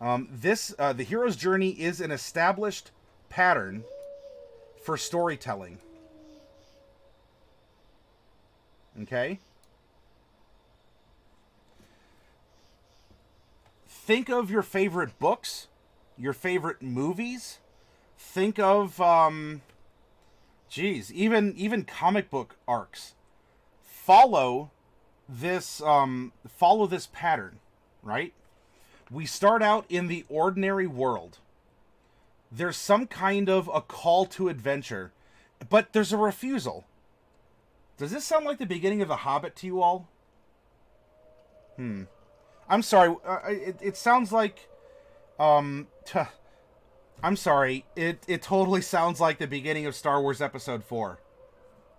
The hero's journey is an established pattern for storytelling. Okay? Think of your favorite books, your favorite movies. Think of, even comic book arcs. Follow follow this pattern, right? We start out in the ordinary world. There's some kind of a call to adventure, but there's a refusal. Does this sound like the beginning of The Hobbit to you all? I'm sorry. It sounds like, I'm sorry. It totally sounds like the beginning of Star Wars Episode 4.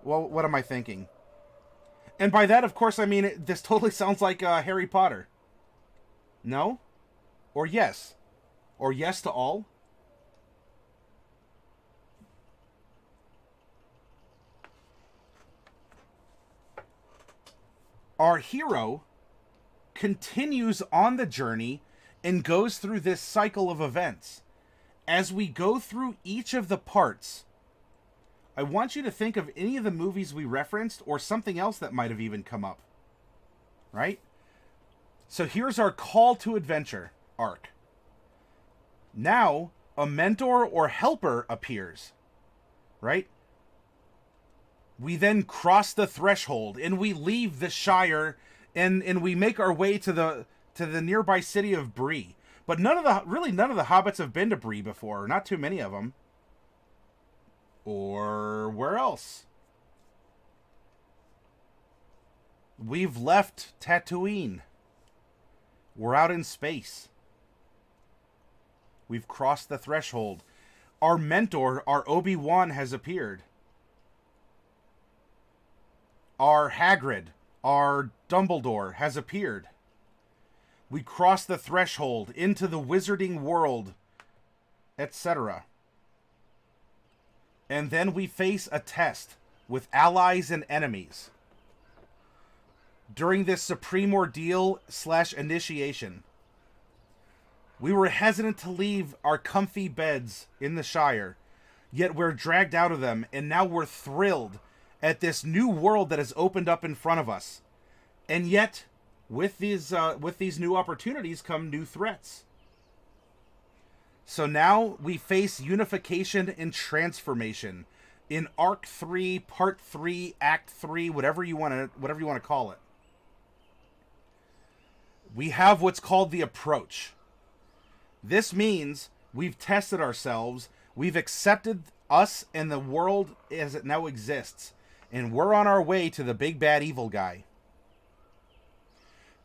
Well, what am I thinking? And by that, of course, I mean this totally sounds like Harry Potter. No? Or yes? Or yes to all? Our hero continues on the journey and goes through this cycle of events. As we go through each of the parts, I want you to think of any of the movies we referenced or something else that might have even come up. Right? So here's our call to adventure arc. Now, a mentor or helper appears. Right? We then cross the threshold and we leave the Shire and we make our way to the nearby city of Bree. But none of the hobbits have been to Bree before. Not too many of them. Or where else? We've left Tatooine. We're out in space. We've crossed the threshold. Our mentor, our Obi-Wan, has appeared. Our Hagrid, our Dumbledore, has appeared. We cross the threshold into the wizarding world, etc. And then we face a test with allies and enemies. During this supreme ordeal / initiation, we were hesitant to leave our comfy beds in the Shire, yet we're dragged out of them, and now we're thrilled at this new world that has opened up in front of us. And yet, with these new opportunities come new threats. So now we face unification and transformation in Arc 3, Part 3, Act 3, whatever you want to call it. We have what's called the approach. This means we've tested ourselves, we've accepted us and the world as it now exists, and we're on our way to the big bad evil guy.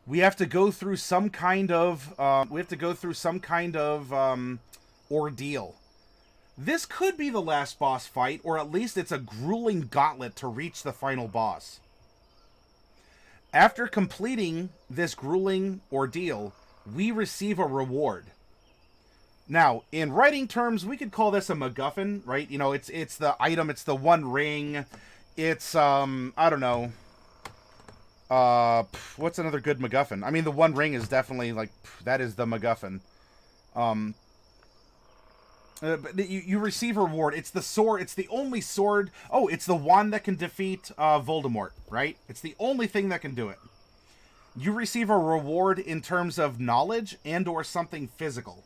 We have to go through some kind of ordeal. This could be the last boss fight, or at least it's a grueling gauntlet to reach the final boss. After completing this grueling ordeal, we receive a reward. Now, in writing terms, we could call this a MacGuffin, right? You know, it's the item, it's the one ring. It's, I don't know. What's another good MacGuffin? I mean, the one ring is definitely, like, that is the MacGuffin. But you receive a reward. It's the sword. It's the only sword. Oh, it's the wand that can defeat Voldemort, right? It's the only thing that can do it. You receive a reward in terms of knowledge and or something physical.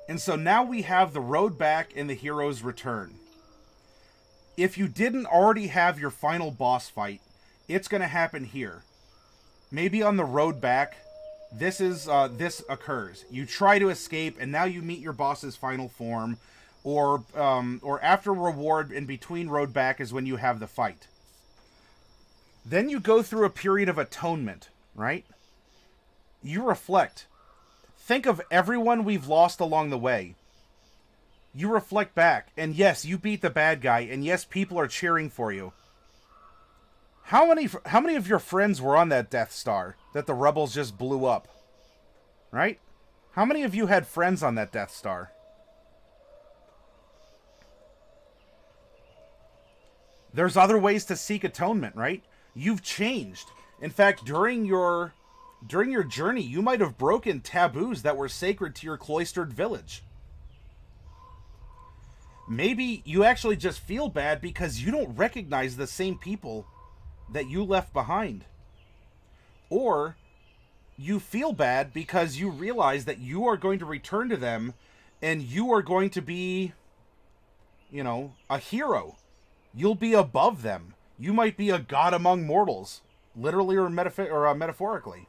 And so now we have the road back and the hero's return. If you didn't already have your final boss fight, it's going to happen here. Maybe on the road back, this occurs. You try to escape, and now you meet your boss's final form, or after reward in between road back is when you have the fight. Then you go through a period of atonement, right? You reflect. Think of everyone we've lost along the way. You reflect back, and yes, you beat the bad guy, and yes, people are cheering for you. How many of your friends were on that Death Star that the rebels just blew up? Right? How many of you had friends on that Death Star? There's other ways to seek atonement, right? You've changed. In fact, during your During your journey, you might have broken taboos that were sacred to your cloistered village. Maybe you actually just feel bad because you don't recognize the same people that you left behind. Or you feel bad because you realize that you are going to return to them and you are going to be, you know, a hero. You'll be above them. You might be a god among mortals, literally or metaphorically.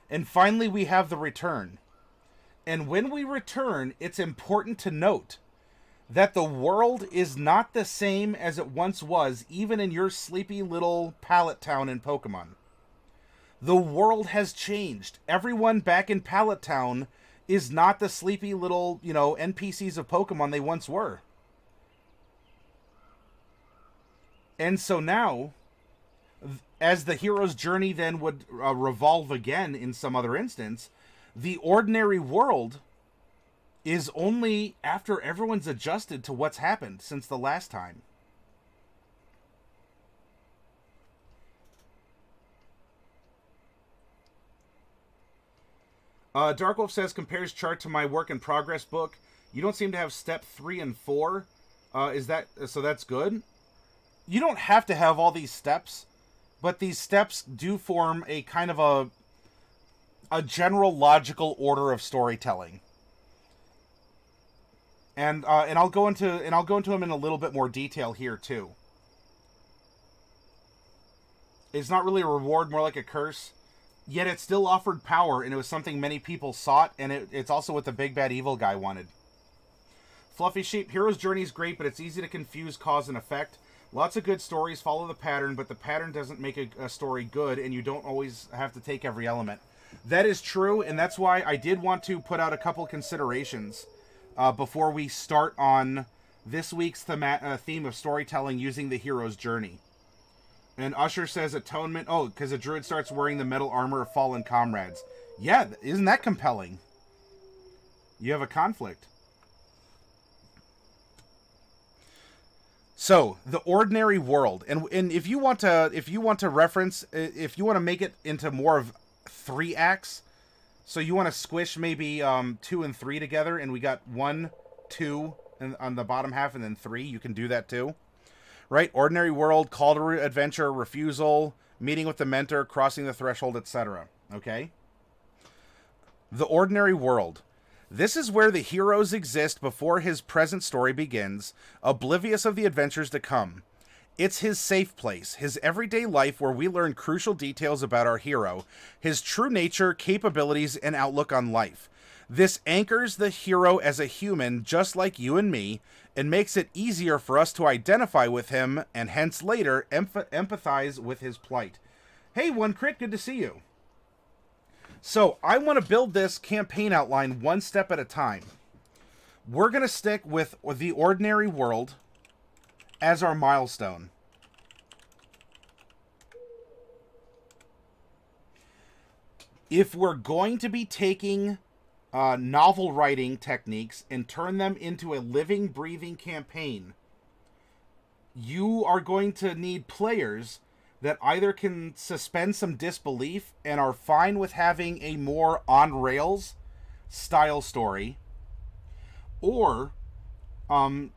And finally, we have the return. And when we return, it's important to note that the world is not the same as it once was, even in your sleepy little pallet town in Pokemon. The world has changed. Everyone back in Pallet Town is not the sleepy little, you know, NPCs of Pokemon they once were. And so now, as the hero's journey then would revolve again in some other instance, the ordinary world is only after everyone's adjusted to what's happened since the last time. Dark Wolf says, compares chart to my work in progress book. You don't seem to have step 3 and 4. Is that so? That's good. You don't have to have all these steps, but these steps do form a kind of a general logical order of storytelling. And I'll go into them in a little bit more detail here too. It's not really a reward, more like a curse. Yet it still offered power, and it was something many people sought, and it's also what the big bad evil guy wanted. Fluffy Sheep, Hero's Journey is great, but it's easy to confuse cause and effect. Lots of good stories follow the pattern, but the pattern doesn't make a story good, and you don't always have to take every element. That is true, and that's why I did want to put out a couple considerations before we start on this week's theme of storytelling using the hero's journey. And Usher says atonement. Oh, because a druid starts wearing the metal armor of fallen comrades. Yeah, isn't that compelling? You have a conflict. So, the ordinary world, and if you want to reference, if you want to make it into more of 3 acts, so you want to squish maybe 2 and 3 together, and we got 1, 2 on the bottom half, and then 3. You can do that too. Right? Ordinary world, call to adventure, refusal, meeting with the mentor, crossing the threshold, etc. Okay? The ordinary world. This is where the heroes exist before his present story begins, oblivious of the adventures to come. It's his safe place, his everyday life where we learn crucial details about our hero, his true nature, capabilities, and outlook on life. This anchors the hero as a human just like you and me, and makes it easier for us to identify with him, and hence later empathize with his plight. Hey, One Crit, good to see you. So, I want to build this campaign outline one step at a time. We're going to stick with the ordinary world as our milestone. If we're going to be taking novel writing techniques and turn them into a living, breathing campaign, you are going to need players that either can suspend some disbelief and are fine with having a more on-rails style story, or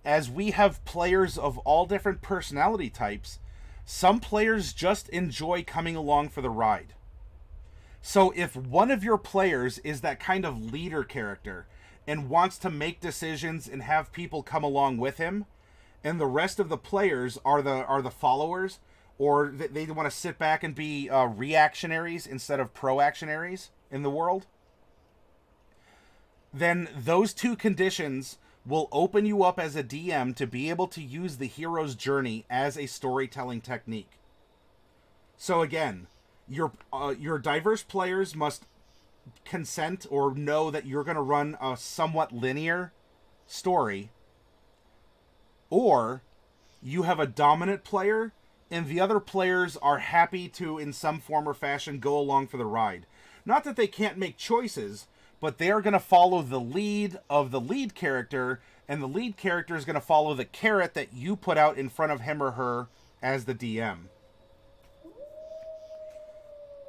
as we have players of all different personality types, some players just enjoy coming along for the ride. So if one of your players is that kind of leader character and wants to make decisions and have people come along with him, and the rest of the players are the followers, or they want to sit back and be reactionaries instead of proactionaries in the world, then those two conditions will open you up as a DM to be able to use the hero's journey as a storytelling technique. So again, your diverse players must consent or know that you're going to run a somewhat linear story, or you have a dominant player and the other players are happy to, in some form or fashion, go along for the ride. Not that they can't make choices, but they are going to follow the lead of the lead character, and the lead character is going to follow the carrot that you put out in front of him or her as the DM.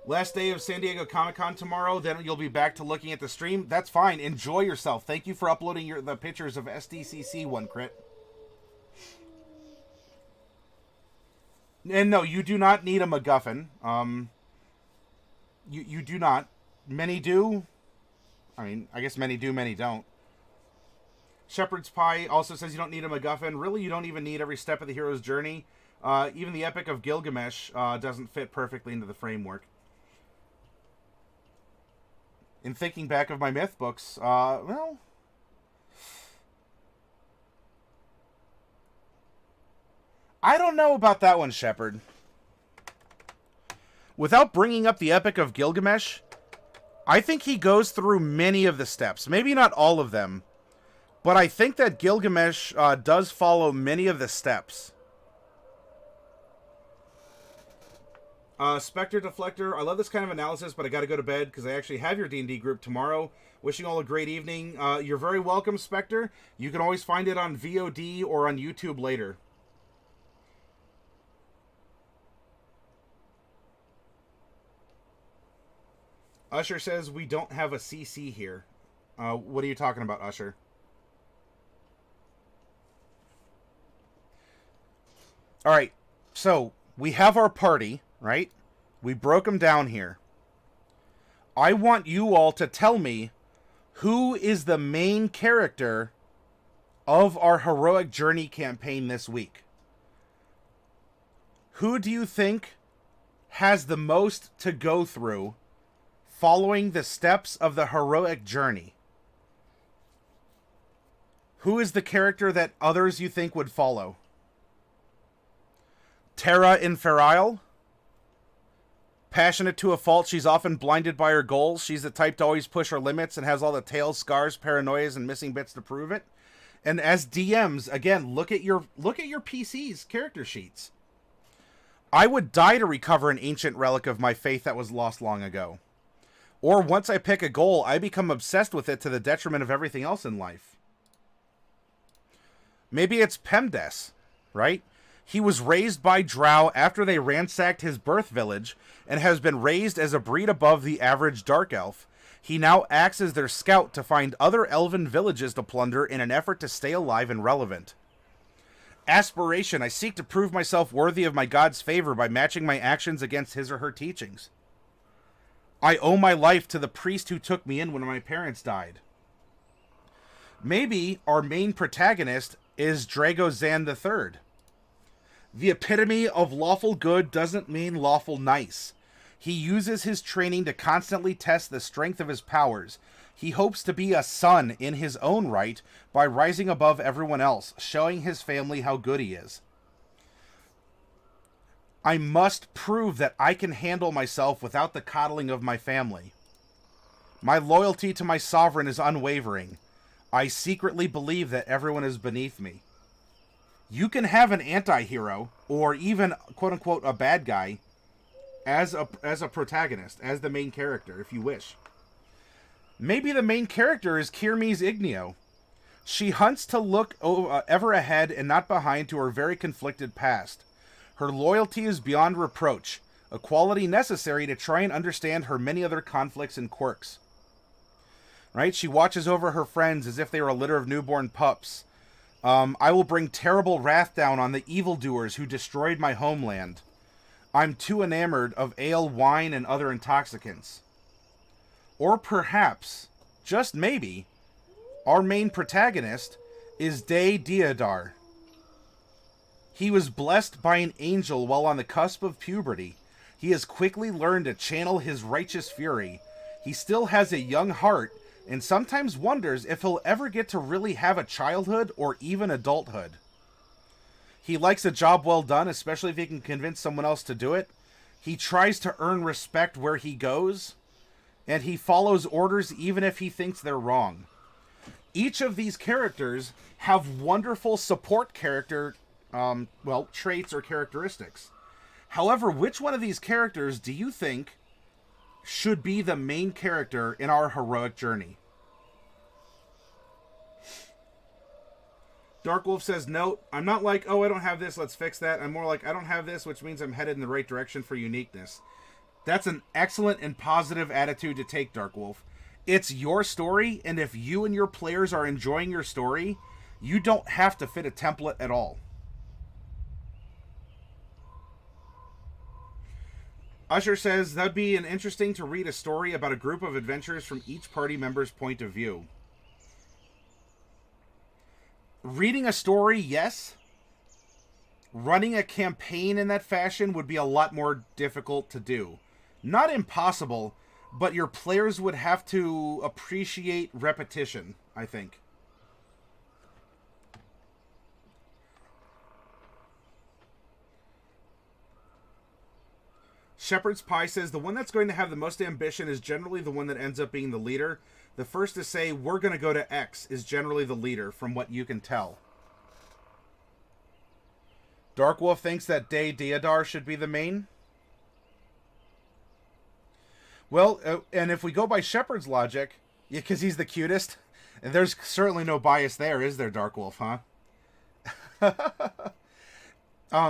Last day of San Diego Comic-Con tomorrow, then you'll be back to looking at the stream. That's fine. Enjoy yourself. Thank you for uploading the pictures of SDCC one, Crit. And no, you do not need a MacGuffin. You do not. Many do. I mean, I guess many do, many don't. Shepherd's Pie also says you don't need a MacGuffin. Really, you don't even need every step of the hero's journey. Even the Epic of Gilgamesh doesn't fit perfectly into the framework. In thinking back of my myth books, well... I don't know about that one, Shepard. Without bringing up the Epic of Gilgamesh, I think he goes through many of the steps. Maybe not all of them, but I think that Gilgamesh does follow many of the steps. Spectre Deflector, I love this kind of analysis, but I gotta go to bed because I actually have your D&D group tomorrow. Wishing all a great evening. You're very welcome, Spectre. You can always find it on VOD or on YouTube later. Usher says we don't have a CC here. What are you talking about, Usher? Alright, so we have our party, right? We broke them down here. I want you all to tell me who is the main character of our Heroic Journey campaign this week. Who do you think has the most to go through following the steps of the Heroic Journey? Who is the character that others you think would follow? Terra Inferile? Passionate to a fault, she's often blinded by her goals. She's the type to always push her limits and has all the tales, scars, paranoias, and missing bits to prove it. And as DMs, again, look at your PC's character sheets. I would die to recover an ancient relic of my faith that was lost long ago. Or once I pick a goal, I become obsessed with it to the detriment of everything else in life. Maybe it's Pemdes, right? He was raised by Drow after they ransacked his birth village and has been raised as a breed above the average Dark Elf. He now acts as their scout to find other elven villages to plunder in an effort to stay alive and relevant. Aspiration, I seek to prove myself worthy of my god's favor by matching my actions against his or her teachings. I owe my life to the priest who took me in when my parents died. Maybe our main protagonist is Dragozan III. The epitome of lawful good doesn't mean lawful nice. He uses his training to constantly test the strength of his powers. He hopes to be a son in his own right by rising above everyone else, showing his family how good he is. I must prove that I can handle myself without the coddling of my family. My loyalty to my sovereign is unwavering. I secretly believe that everyone is beneath me. You can have an anti-hero, or even, quote-unquote, a bad guy, as a protagonist, as the main character, if you wish. Maybe the main character is Kirmes Igneo. She hunts to look ever ahead and not behind to her very conflicted past. Her loyalty is beyond reproach, a quality necessary to try and understand her many other conflicts and quirks. Right? She watches over her friends as if they were a litter of newborn pups. I will bring terrible wrath down on the evildoers who destroyed my homeland. I'm too enamored of ale, wine, and other intoxicants. Or perhaps, just maybe, our main protagonist is Day Deodar. He was blessed by an angel while on the cusp of puberty. He has quickly learned to channel his righteous fury. He still has a young heart, and sometimes wonders if he'll ever get to really have a childhood or even adulthood. He likes a job well done, especially if he can convince someone else to do it. He tries to earn respect where he goes, and he follows orders even if he thinks they're wrong. Each of these characters have wonderful support character, traits or characteristics. However, which one of these characters do you think should be the main character in our heroic journey? Dark Wolf says, note, I'm not like, oh, I don't have this, let's fix that. I'm more like, I don't have this, which means I'm headed in the right direction for uniqueness. That's an excellent and positive attitude to take, Dark Wolf. It's your story, and if you and your players are enjoying your story, you don't have to fit a template at all. Usher says, that'd be an interesting to read a story about a group of adventurers from each party member's point of view. Reading a story, yes. Running a campaign in that fashion would be a lot more difficult to do. Not impossible, but your players would have to appreciate repetition, I think. Shepherd's Pie says, the one that's going to have the most ambition is generally the one that ends up being the leader. The first to say, we're going to go to X, is generally the leader, from what you can tell. Dark Wolf thinks that Day Deodar should be the main. Well, and if we go by Shepherd's logic, yeah, because he's the cutest, and there's certainly no bias there, is there, Dark Wolf, huh?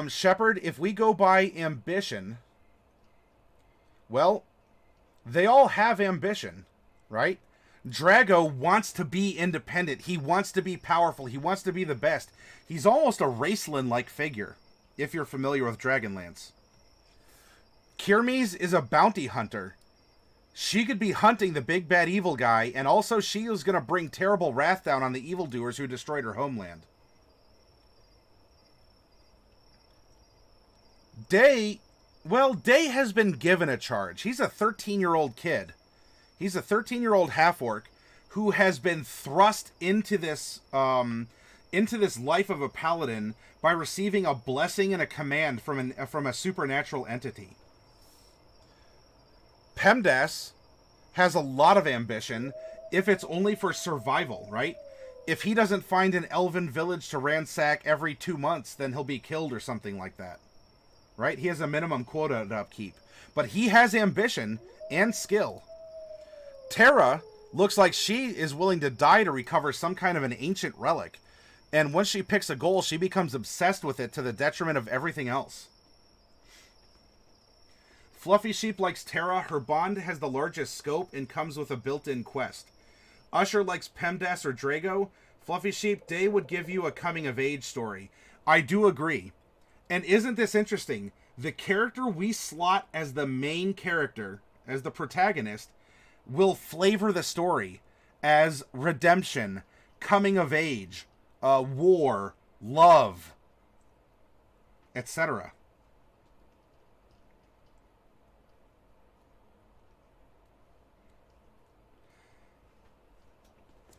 Shepherd, if we go by ambition, well, they all have ambition, right? Drago wants to be independent. He wants to be powerful. He wants to be the best. He's almost a Raceland-like figure, if you're familiar with Dragonlance. Kirmes is a bounty hunter. She could be hunting the big bad evil guy, and also she is going to bring terrible wrath down on the evildoers who destroyed her homeland. Day, well, Day has been given a charge. He's a 13-year-old kid. He's a 13-year-old half-orc who has been thrust into this life of a paladin by receiving a blessing and a command from a supernatural entity. PEMDAS has a lot of ambition if it's only for survival, right? If he doesn't find an elven village to ransack every 2 months, then he'll be killed or something like that, right? He has a minimum quota to upkeep. But he has ambition and skill. Terra looks like she is willing to die to recover some kind of an ancient relic. And once she picks a goal, she becomes obsessed with it to the detriment of everything else. Fluffy Sheep likes Terra. Her bond has the largest scope and comes with a built-in quest. Usher likes PEMDAS or Drago. Fluffy Sheep, Day would give you a coming-of-age story. I do agree. And isn't this interesting? The character we slot as the main character, as the protagonist, will flavor the story as redemption, coming of age, war, love, etc.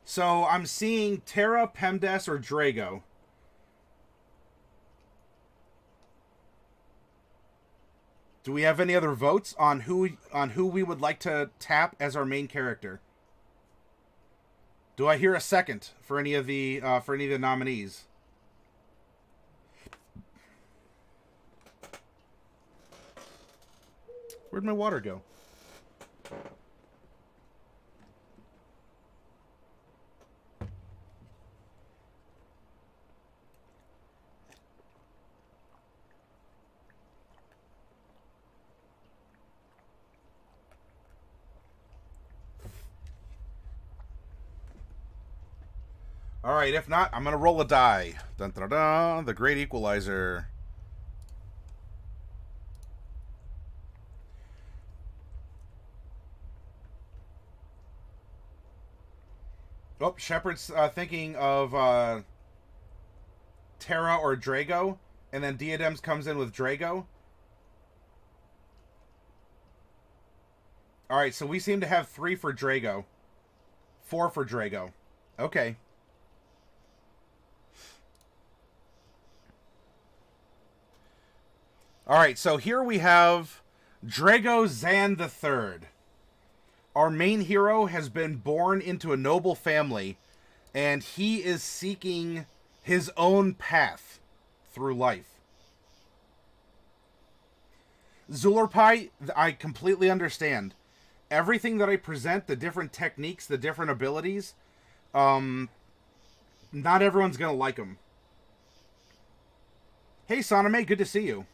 So I'm seeing Terra, PEMDAS, or Drago. Do we have any other votes on who we would like to tap as our main character? Do I hear a second for any of the nominees? Where'd my water go? Alright, if not, I'm going to roll a die. Dun, dun, dun, the Great Equalizer. Oh, Shepard's thinking of Terra or Drago, and then Diadems comes in with Drago. Alright, so we seem to have 3 for Drago. 4 for Drago. Okay. Alright, so here we have Drago Zan III. Our main hero has been born into a noble family, and he is seeking his own path through life. Zulurpai, I completely understand. Everything that I present, the different techniques, the different abilities, not everyone's going to like them. Hey, Soname, good to see you.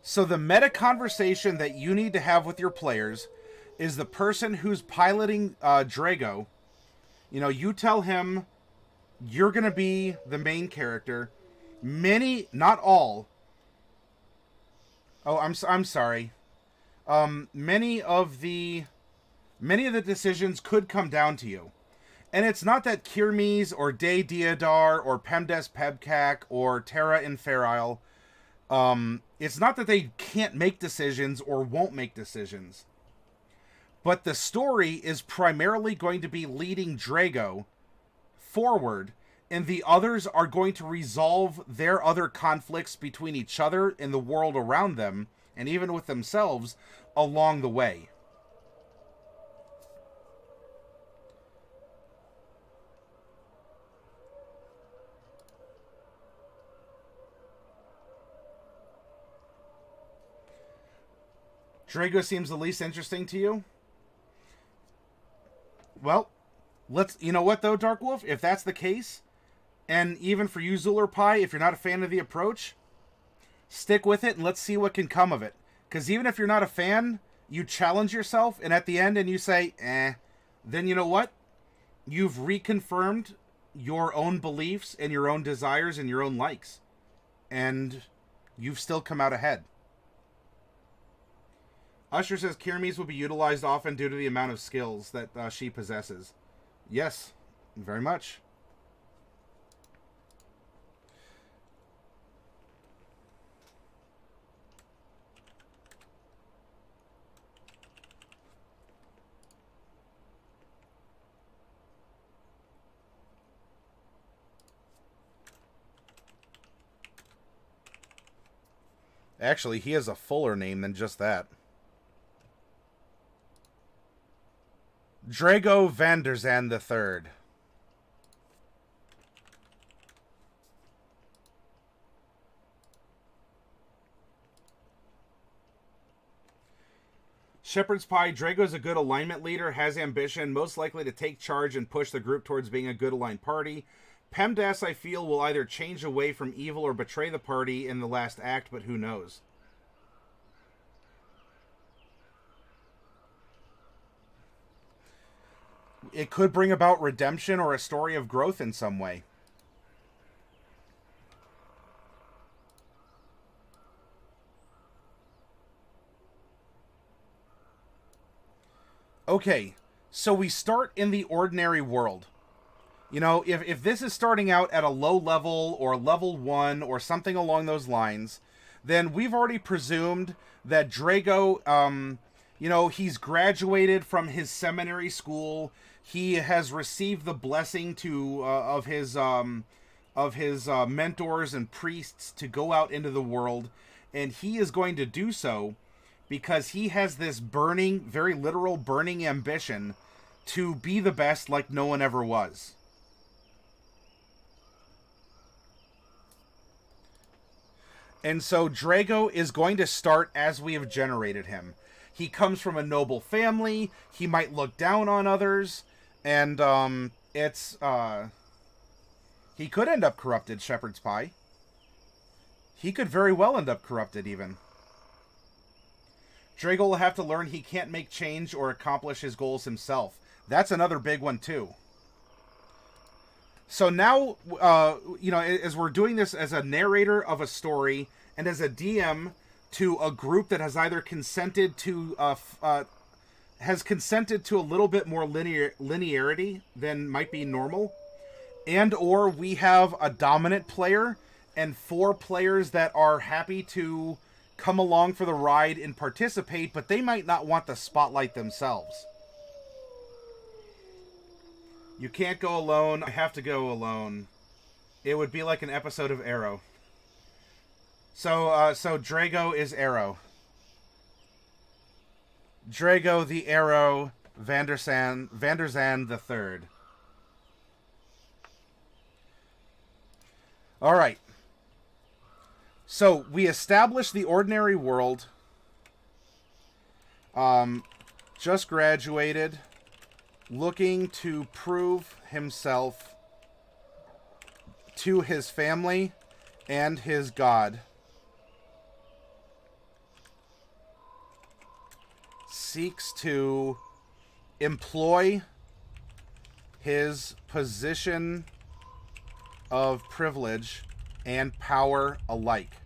So the meta conversation that you need to have with your players is the person who's piloting Drago. You know, you tell him you're going to be the main character. Many, not all. Oh, I'm sorry. Many of the decisions could come down to you. And it's not that Kirmes or De Diadar or Pemdes Pebkak or Terra Inferile, it's not that they can't make decisions or won't make decisions. But the story is primarily going to be leading Drago forward, and the others are going to resolve their other conflicts between each other and the world around them, and even with themselves, along the way. Drago seems the least interesting to you? Well, you know what though, Dark Wolf? If that's the case, and even for you, Zuler Pie, if you're not a fan of the approach, stick with it and let's see what can come of it. Because even if you're not a fan, you challenge yourself, and at the end and you say, then you know what? You've reconfirmed your own beliefs and your own desires and your own likes. And you've still come out ahead. Usher says Kirmes will be utilized often due to the amount of skills that she possesses. Yes, very much. Actually, he has a fuller name than just that. Drago Vanderzan III. Shepherd's Pie, Drago's a good alignment leader, has ambition, most likely to take charge and push the group towards being a good aligned party. Pemdas, I feel, will either change away from evil or betray the party in the last act, but who knows? It could bring about redemption or a story of growth in some way. Okay, so we start in the ordinary world. You know, if this is starting out at a low level or level 1 or something along those lines, then we've already presumed that Drago, you know, he's graduated from his seminary school. He has received the blessing of his mentors and priests to go out into the world, and he is going to do so because he has this burning, very literal burning ambition to be the best like no one ever was. And so Drago is going to start as we have generated him. He comes from a noble family. He might look down on others. And he could end up corrupted, Shepherd's Pie. He could very well end up corrupted, even. Drago will have to learn he can't make change or accomplish his goals himself. That's another big one, too. So now, you know, as we're doing this as a narrator of a story and as a DM to a group that has either consented to a little bit more linearity than might be normal, and or we have a dominant player and 4 players that are happy to come along for the ride and participate, but they might not want the spotlight themselves. You can't go alone. I have to go alone. It would be like an episode of Arrow. So Drago is Arrow. Drago the Arrow Vanderzan the Third. All right. So we established the ordinary world. Just graduated. Looking to prove himself to his family and his god. seeks to employ his position of privilege and power alike.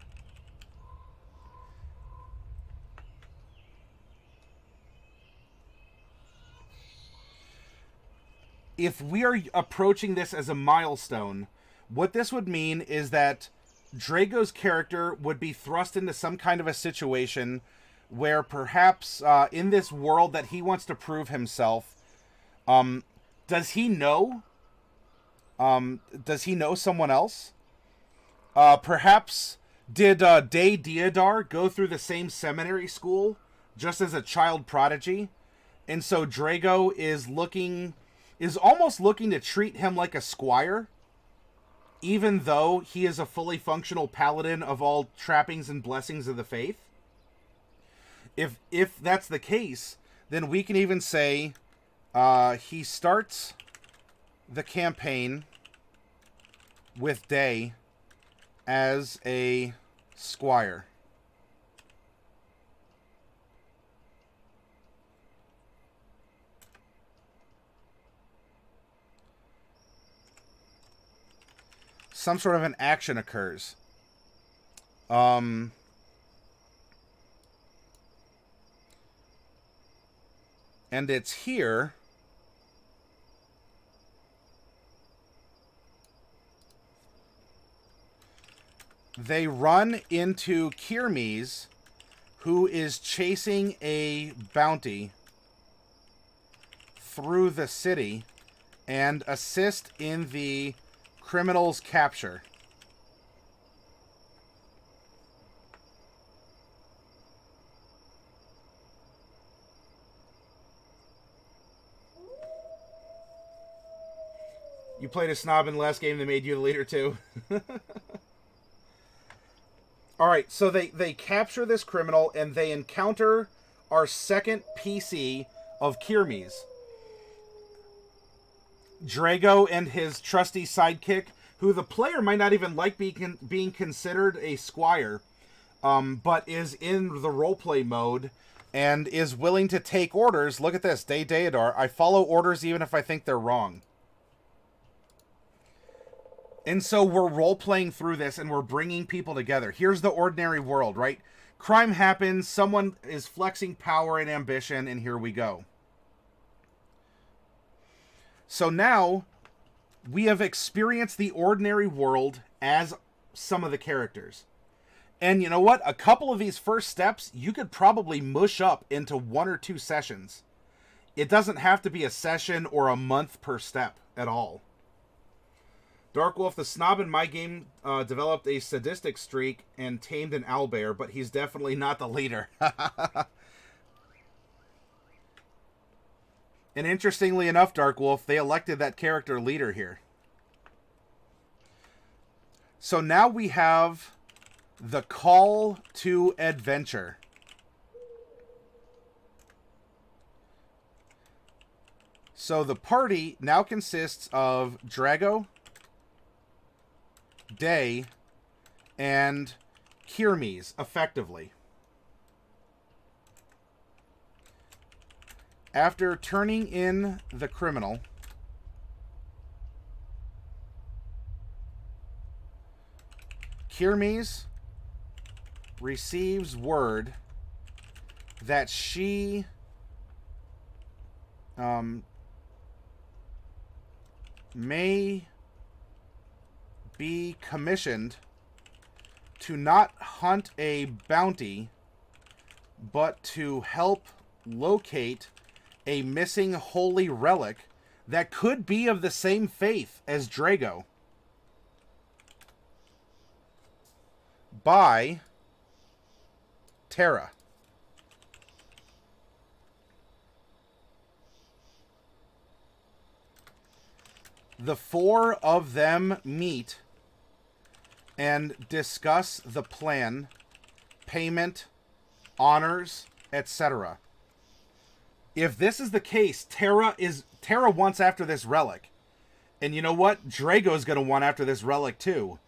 If we are approaching this as a milestone, what this would mean is that Drago's character would be thrust into some kind of a situation where perhaps in this world that he wants to prove himself, does he know someone else? Perhaps did Day Deodar go through the same seminary school just as a child prodigy? And so Drago is almost looking to treat him like a squire, even though he is a fully functional paladin of all trappings and blessings of the faith. If that's the case, then we can even say he starts the campaign with Day as a squire. Some sort of an action occurs. And it's here. They run into Kirmes, who is chasing a bounty through the city, and assist in the criminal's capture. You played a snob in the last game that made you the leader too. Alright, so they capture this criminal and they encounter our second PC of Kirmes. Drago and his trusty sidekick, who the player might not even like being considered a squire, but is in the roleplay mode and is willing to take orders. Look at this, Day Deodar. I follow orders even if I think they're wrong. And so we're role-playing through this and we're bringing people together. Here's the ordinary world, right? Crime happens, someone is flexing power and ambition, and here we go. So now we have experienced the ordinary world as some of the characters. And you know what? A couple of these first steps you could probably mush up into 1 or 2 sessions. It doesn't have to be a session or a month per step at all. Dark Wolf, the snob in my game developed a sadistic streak and tamed an owlbear, but he's definitely not the leader. And interestingly enough, Dark Wolf, they elected that character leader here. So now we have the call to adventure. So the party now consists of Drago, Day, and Kirmes, effectively. After turning in the criminal, Kirmes receives word that she may be commissioned to not hunt a bounty, but to help locate a missing holy relic that could be of the same faith as Drago. By Terra. The 4 of them meet and discuss the plan, payment, honors, etc. If this is the case, Terra wants after this relic. And you know what? Drago's going to want after this relic too.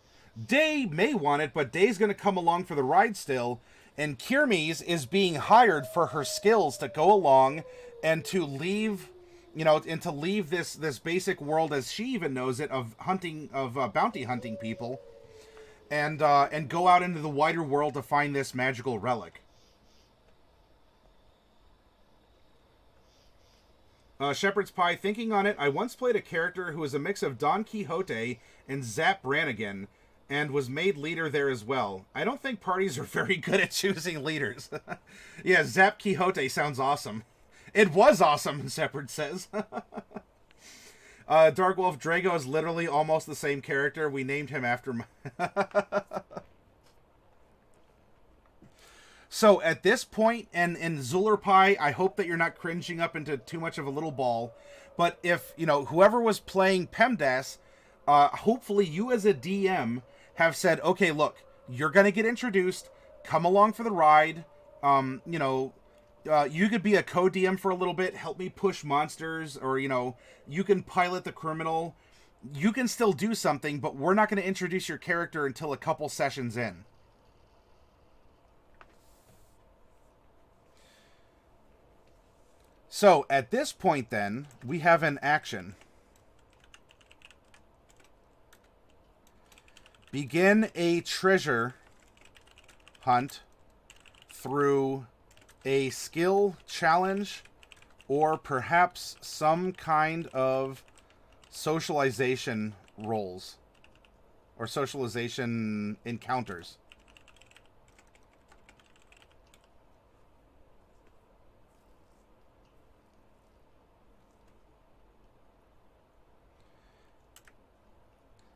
Day may want it, but Day's going to come along for the ride still. And Kirmes is being hired for her skills to go along and to leave, and to leave this basic world as she even knows it of hunting, of bounty hunting people, and go out into the wider world to find this magical relic. Shepherd's Pie, thinking on it, I once played a character who was a mix of Don Quixote and Zap Brannigan, and was made leader there as well. I don't think parties are very good at choosing leaders. Yeah, Zap Quixote sounds awesome. It was awesome, Shepard says. Dark Wolf Drago is literally almost the same character. We named him after my... So at this point, and in Zuler Pie, I hope that you're not cringing up into too much of a little ball. But if, whoever was playing PEMDAS, hopefully you as a DM have said, okay, look, you're going to get introduced. Come along for the ride. You could be a co-DM for a little bit. Help me push monsters. Or, you can pilot the criminal. You can still do something, but we're not going to introduce your character until a couple sessions in. So, at this point, then, we have an action. Begin a treasure hunt through a skill challenge or perhaps some kind of socialization roles or socialization encounters.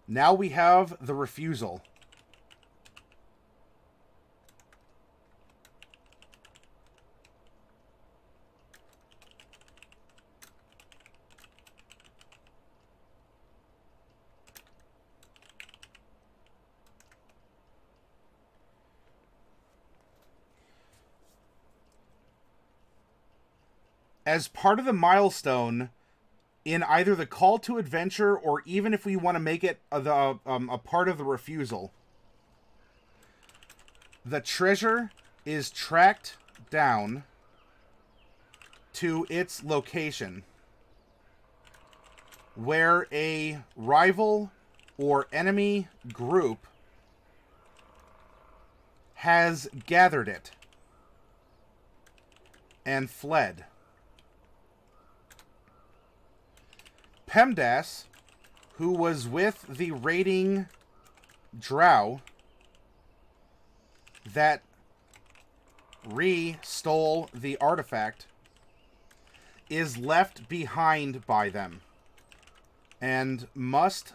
Now we have the refusal. As part of the milestone, in either the call to adventure or even if we want to make it a part of the refusal, the treasure is tracked down to its location where a rival or enemy group has gathered it and fled. PEMDAS, who was with the raiding drow that stole the artifact, is left behind by them and must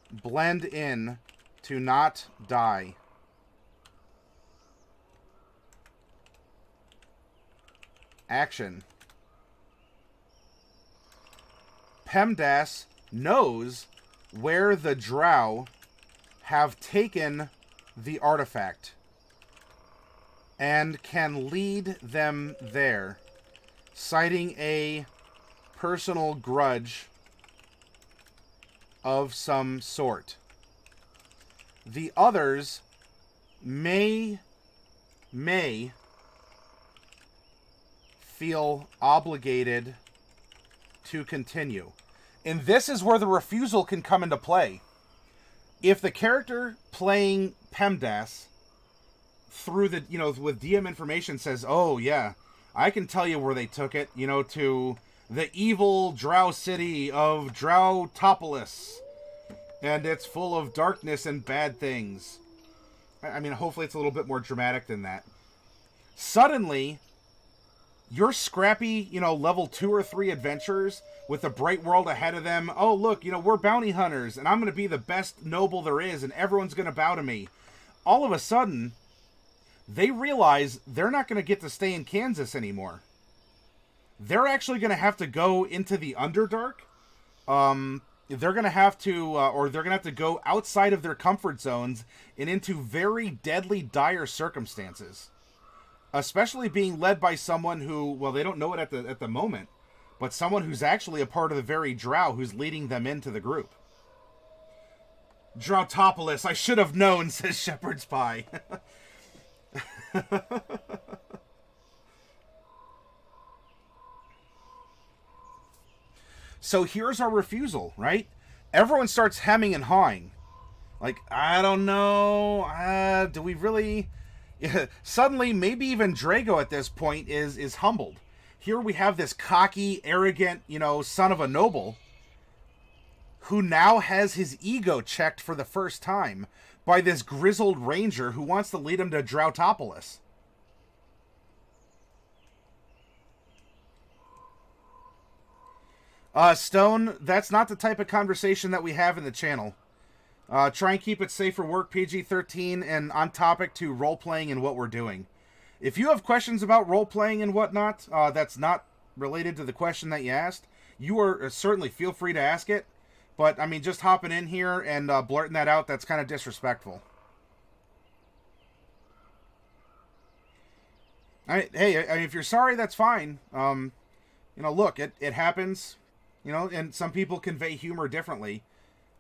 blend in to not die. Action. PEMDAS knows where the drow have taken the artifact and can lead them there, citing a personal grudge of some sort. The others may feel obligated to continue. And this is where the refusal can come into play. If the character playing PEMDAS through the, with DM information says, oh yeah, I can tell you where they took it, to the evil drow city of Drowtopolis, and it's full of darkness and bad things. I mean, hopefully it's a little bit more dramatic than that. Suddenly, your scrappy, level 2 or 3 adventurers with a bright world ahead of them. Oh, look, we're bounty hunters, and I'm going to be the best noble there is, and everyone's going to bow to me. All of a sudden, they realize they're not going to get to stay in Kansas anymore. They're actually going to have to go into the Underdark. They're going to have to, go outside of their comfort zones and into very deadly, dire circumstances. Especially being led by someone who, well, they don't know it at the moment, but someone who's actually a part of the very drow who's leading them into the group. Drowtopolis, I should have known, says Shepherd's Pie. So here's our refusal, right? Everyone starts hemming and hawing. Like, I don't know. Do we really? Yeah, suddenly, maybe even Drago at this point is humbled. Here we have this cocky, arrogant, son of a noble who now has his ego checked for the first time by this grizzled ranger who wants to lead him to Drautopolis. Stone, that's not the type of conversation that we have in the channel. Try and keep it safe for work, PG-13, and on topic to role-playing and what we're doing. If you have questions about role-playing and whatnot, that's not related to the question that you asked, you are certainly feel free to ask it. But, I mean, just hopping in here and blurting that out, that's kind of disrespectful. Hey, if you're sorry, that's fine. Look, it happens. And some people convey humor differently.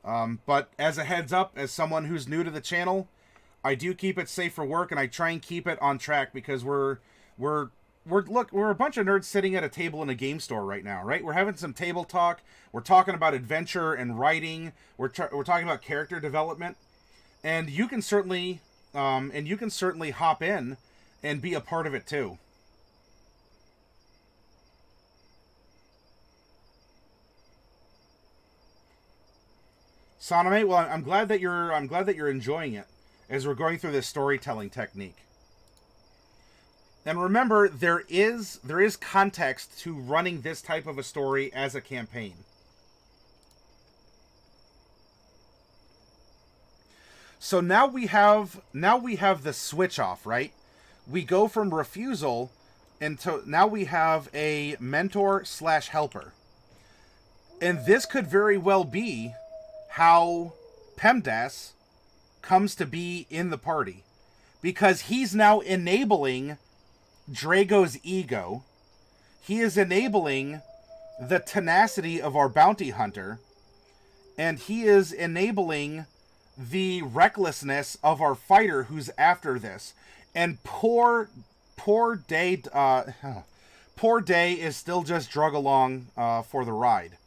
But as a heads up, as someone who's new to the channel, I do keep it safe for work, and I try and keep it on track because we're a bunch of nerds sitting at a table in a game store right now, right? We're having some table talk. We're talking about adventure and writing. We're talking about character development, and you can certainly hop in and be a part of it too. Soname, well, I'm glad that you're enjoying it as we're going through this storytelling technique. And remember, there is context to running this type of a story as a campaign. So now we have the switch off, right? We go from refusal into now we have a mentor/helper. And this could very well be how PEMDAS comes to be in the party, because he's now enabling Drago's ego. He is enabling the tenacity of our bounty hunter, and he is enabling the recklessness of our fighter who's after this. And poor Day is still just drug along for the ride.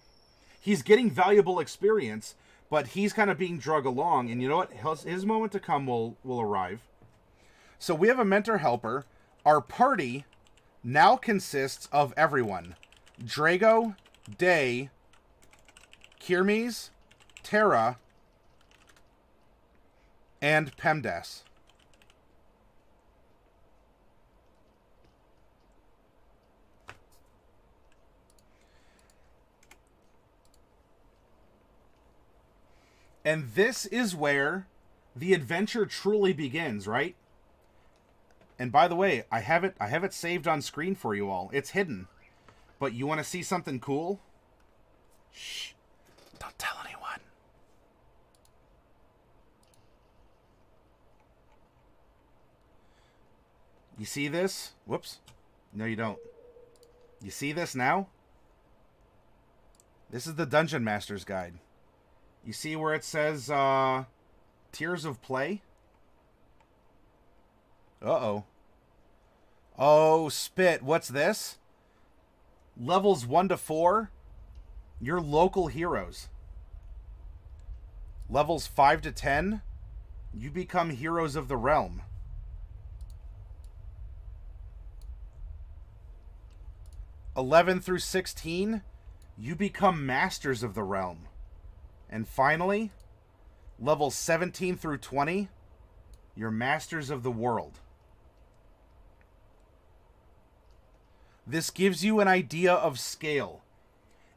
He's getting valuable experience, but he's kind of being drug along, and you know what? His moment to come will arrive. So we have a mentor helper. Our party now consists of everyone. Drago, Day, Kirmes, Terra, and PEMDAS. And this is where the adventure truly begins, right? And by the way, I have it saved on screen for you all. It's hidden. But you want to see something cool? Shh. Don't tell anyone. You see this? Whoops. No, you don't. You see this now? This is the Dungeon Master's Guide. You see where it says, Tiers of Play? Uh-oh. Oh, spit. What's this? Levels 1 to 4, your local heroes. Levels 5 to 10, you become heroes of the realm. (11 through 16, you become masters of the realm. And finally, levels 17 through 20, you're masters of the world. This gives you an idea of scale.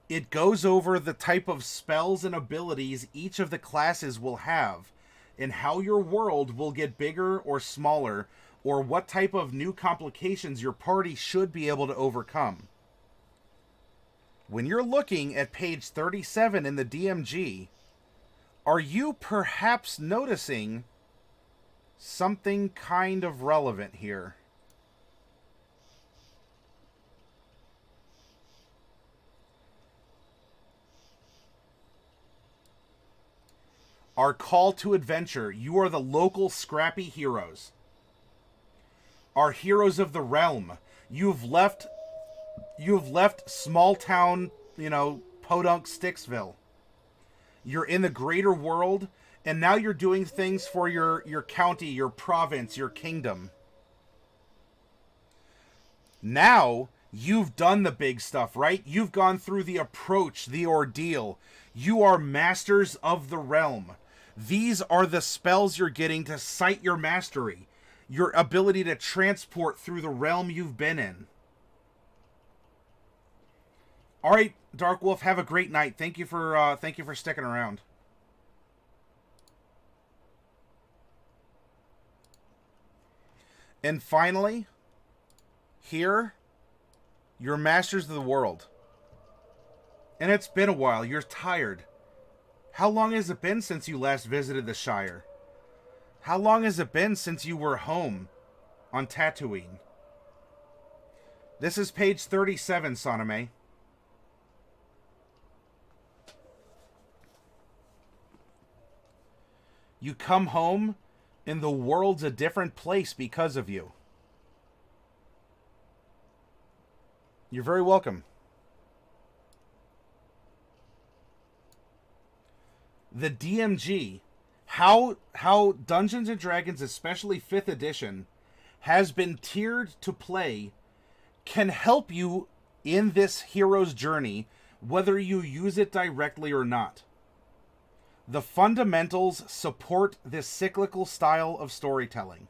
It goes over the type of spells and abilities each of the classes will have, and how your world will get bigger or smaller, or what type of new complications your party should be able to overcome. When you're looking at page 37 in the DMG, are you perhaps noticing something kind of relevant here? Our call to adventure. You are the local scrappy heroes. are heroes of the realm. You've left small town, podunk Sticksville. You're in the greater world, and now you're doing things for your county, your province, your kingdom. Now, you've done the big stuff, right? You've gone through the approach, the ordeal. You are masters of the realm. These are the spells you're getting to cite your mastery. Your ability to transport through the realm you've been in. All right, Dark Wolf, have a great night. Thank you for sticking around. And finally, here, you're masters of the world. And it's been a while. You're tired. How long has it been since you last visited the Shire? How long has it been since you were home on Tatooine? This is page 37, Soname. You come home, and the world's a different place because of you. You're very welcome. The DMG, how Dungeons & Dragons, especially 5th edition, has been tiered to play, can help you in this hero's journey, whether you use it directly or not. The fundamentals support this cyclical style of storytelling.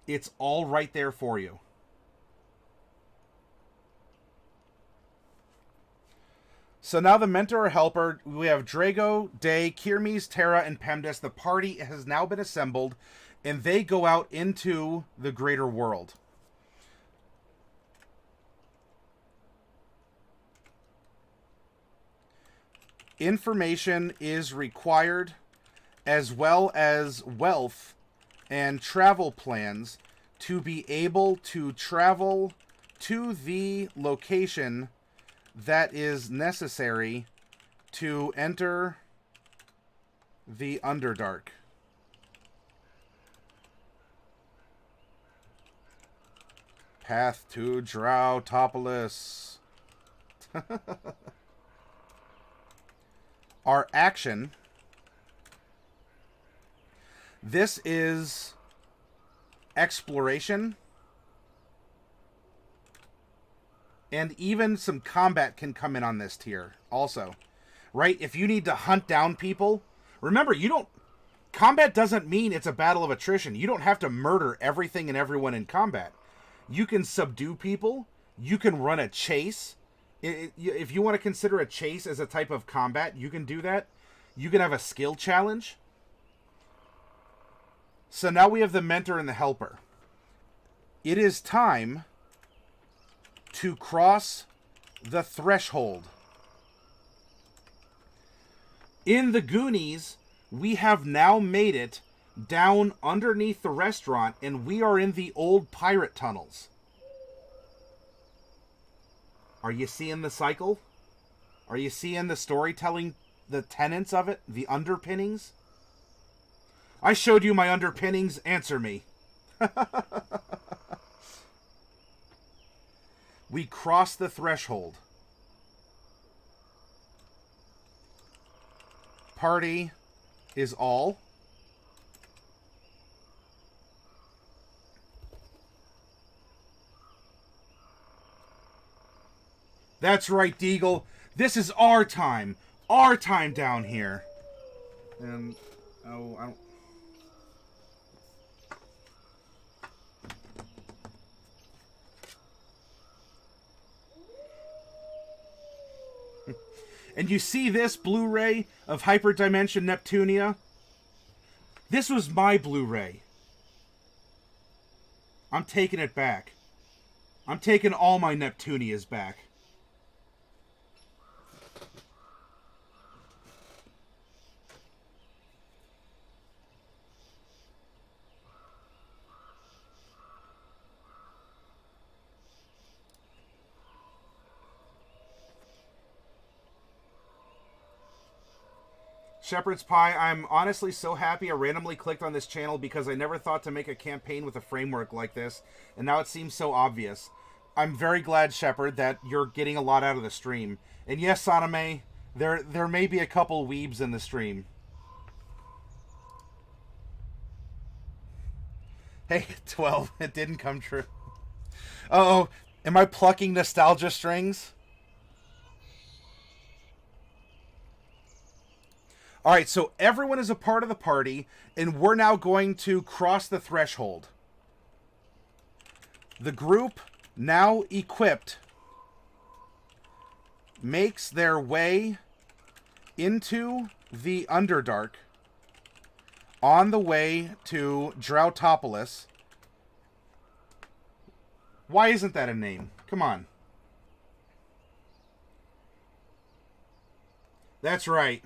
It's all right there for you. So now the mentor or helper, we have Drago, Day, Kirmes, Terra, and Pemdas. The party has now been assembled, and they go out into the greater world. Information is required, as well as wealth and travel plans, to be able to travel to the location that is necessary to enter the Underdark. Path to Drowtopolis. Our action. This is exploration. And even some combat can come in on this tier also. Right? If you need to hunt down people. Remember, combat doesn't mean it's a battle of attrition. You don't have to murder everything and everyone in combat. You can subdue people. You can run a chase. If you want to consider a chase as a type of combat, you can do that. You can have a skill challenge. So now we have the mentor and the helper. It is time to cross the threshold. In the Goonies, we have now made it down underneath the restaurant, and we are in the old pirate tunnels. Are you seeing the cycle? Are you seeing the storytelling, the tenets of it, the underpinnings? I showed you my underpinnings. Answer me. We cross the threshold. Party is all. That's right, Deagle. This is our time. Our time down here. And, I don't... And you see this Blu-ray of Hyperdimension Neptunia? This was my Blu-ray. I'm taking it back. I'm taking all my Neptunias back. Shepherd's Pie, I'm honestly so happy I randomly clicked on this channel because I never thought to make a campaign with a framework like this, and now it seems so obvious. I'm very glad, Shepherd, that you're getting a lot out of the stream. And yes, Saname, there may be a couple weebs in the stream. Hey, 12, it didn't come true. Uh-oh, am I plucking nostalgia strings? Alright, so everyone is a part of the party, and we're now going to cross the threshold. The group, now equipped, makes their way into the Underdark on the way to Drautopolis. Why isn't that a name? Come on. That's right.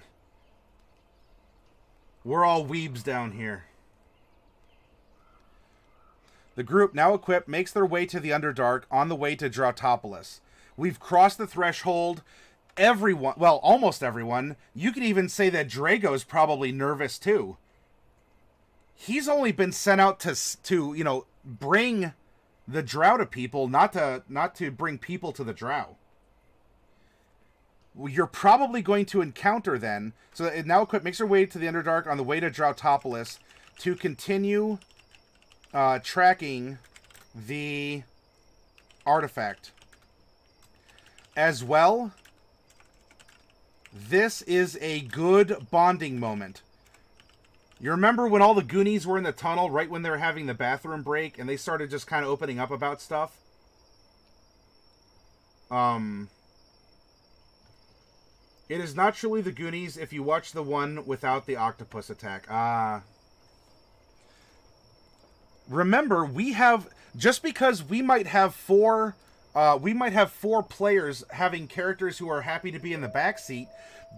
We're all weebs down here. The group, now equipped, makes their way to the Underdark on the way to Drautopolis. We've crossed the threshold. Everyone, well, almost everyone. You could even say that Drago's probably nervous too. He's only been sent out to you know, bring the drow to people, not to bring people to the drow. You're probably going to encounter then. So it now equipped makes her way to the Underdark on the way to Drautopolis to continue tracking the artifact. As well, this is a good bonding moment. You remember when all the Goonies were in the tunnel right when they were having the bathroom break and they started just kind of opening up about stuff? It is not truly the Goonies if you watch the one without the octopus attack. Remember, we have, just because we might have four players having characters who are happy to be in the backseat,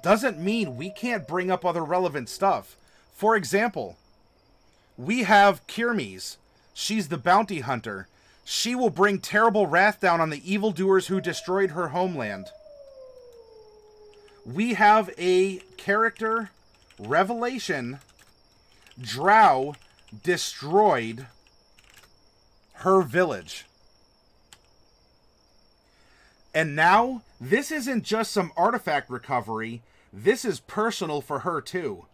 doesn't mean we can't bring up other relevant stuff. For example, we have Kirmes. She's the bounty hunter. She will bring terrible wrath down on the evildoers who destroyed her homeland. We have a character revelation. Drow destroyed her village. And now, this isn't just some artifact recovery. This is personal for her too.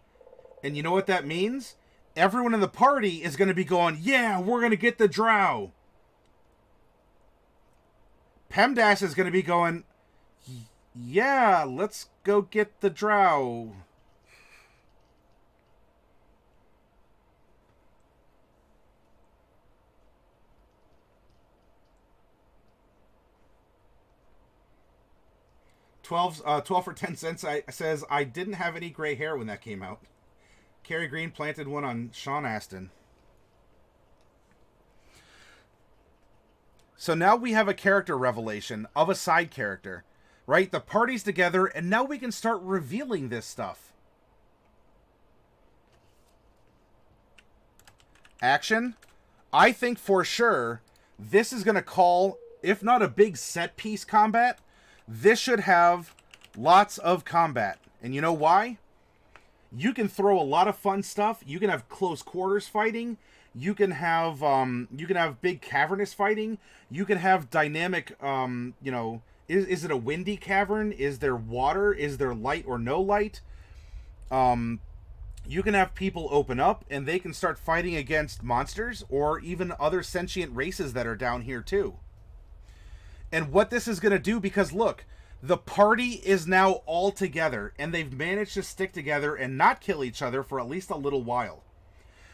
And you know what that means? Everyone in the party is going to be going, yeah, we're going to get the drow. PEMDAS is going to be going, yeah, let's go get the drow. $12 for 10 cents says, I didn't have any gray hair when that came out. Carrie Green planted one on Sean Astin. So now we have a character revelation of a side character, right? The party's together, and now we can start revealing this stuff. Action. I think for sure this is going to call, if not a big set piece combat, this should have lots of combat. And you know why? You can throw a lot of fun stuff. You can have close quarters fighting. You can have big cavernous fighting. You can have dynamic, you know, is it a windy cavern? Is there water? Is there light or no light? You can have people open up and they can start fighting against monsters or even other sentient races that are down here too. And what this is going to do, because look, the party is now all together, and they've managed to stick together and not kill each other for at least a little while.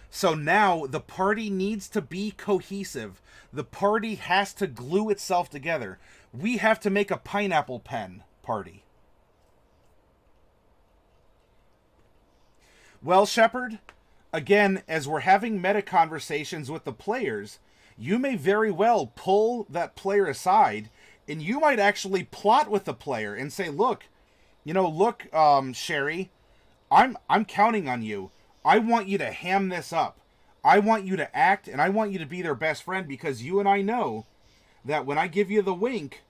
So now the party needs to be cohesive. The party has to glue itself together. We have to make a pineapple pen party. Well, Shepard, again, as we're having meta conversations with the players, you may very well pull that player aside, and you might actually plot with the player and say, look, Sherry, I'm counting on you. I want you to ham this up. I want you to act, and I want you to be their best friend, because you and I know that when I give you the wink,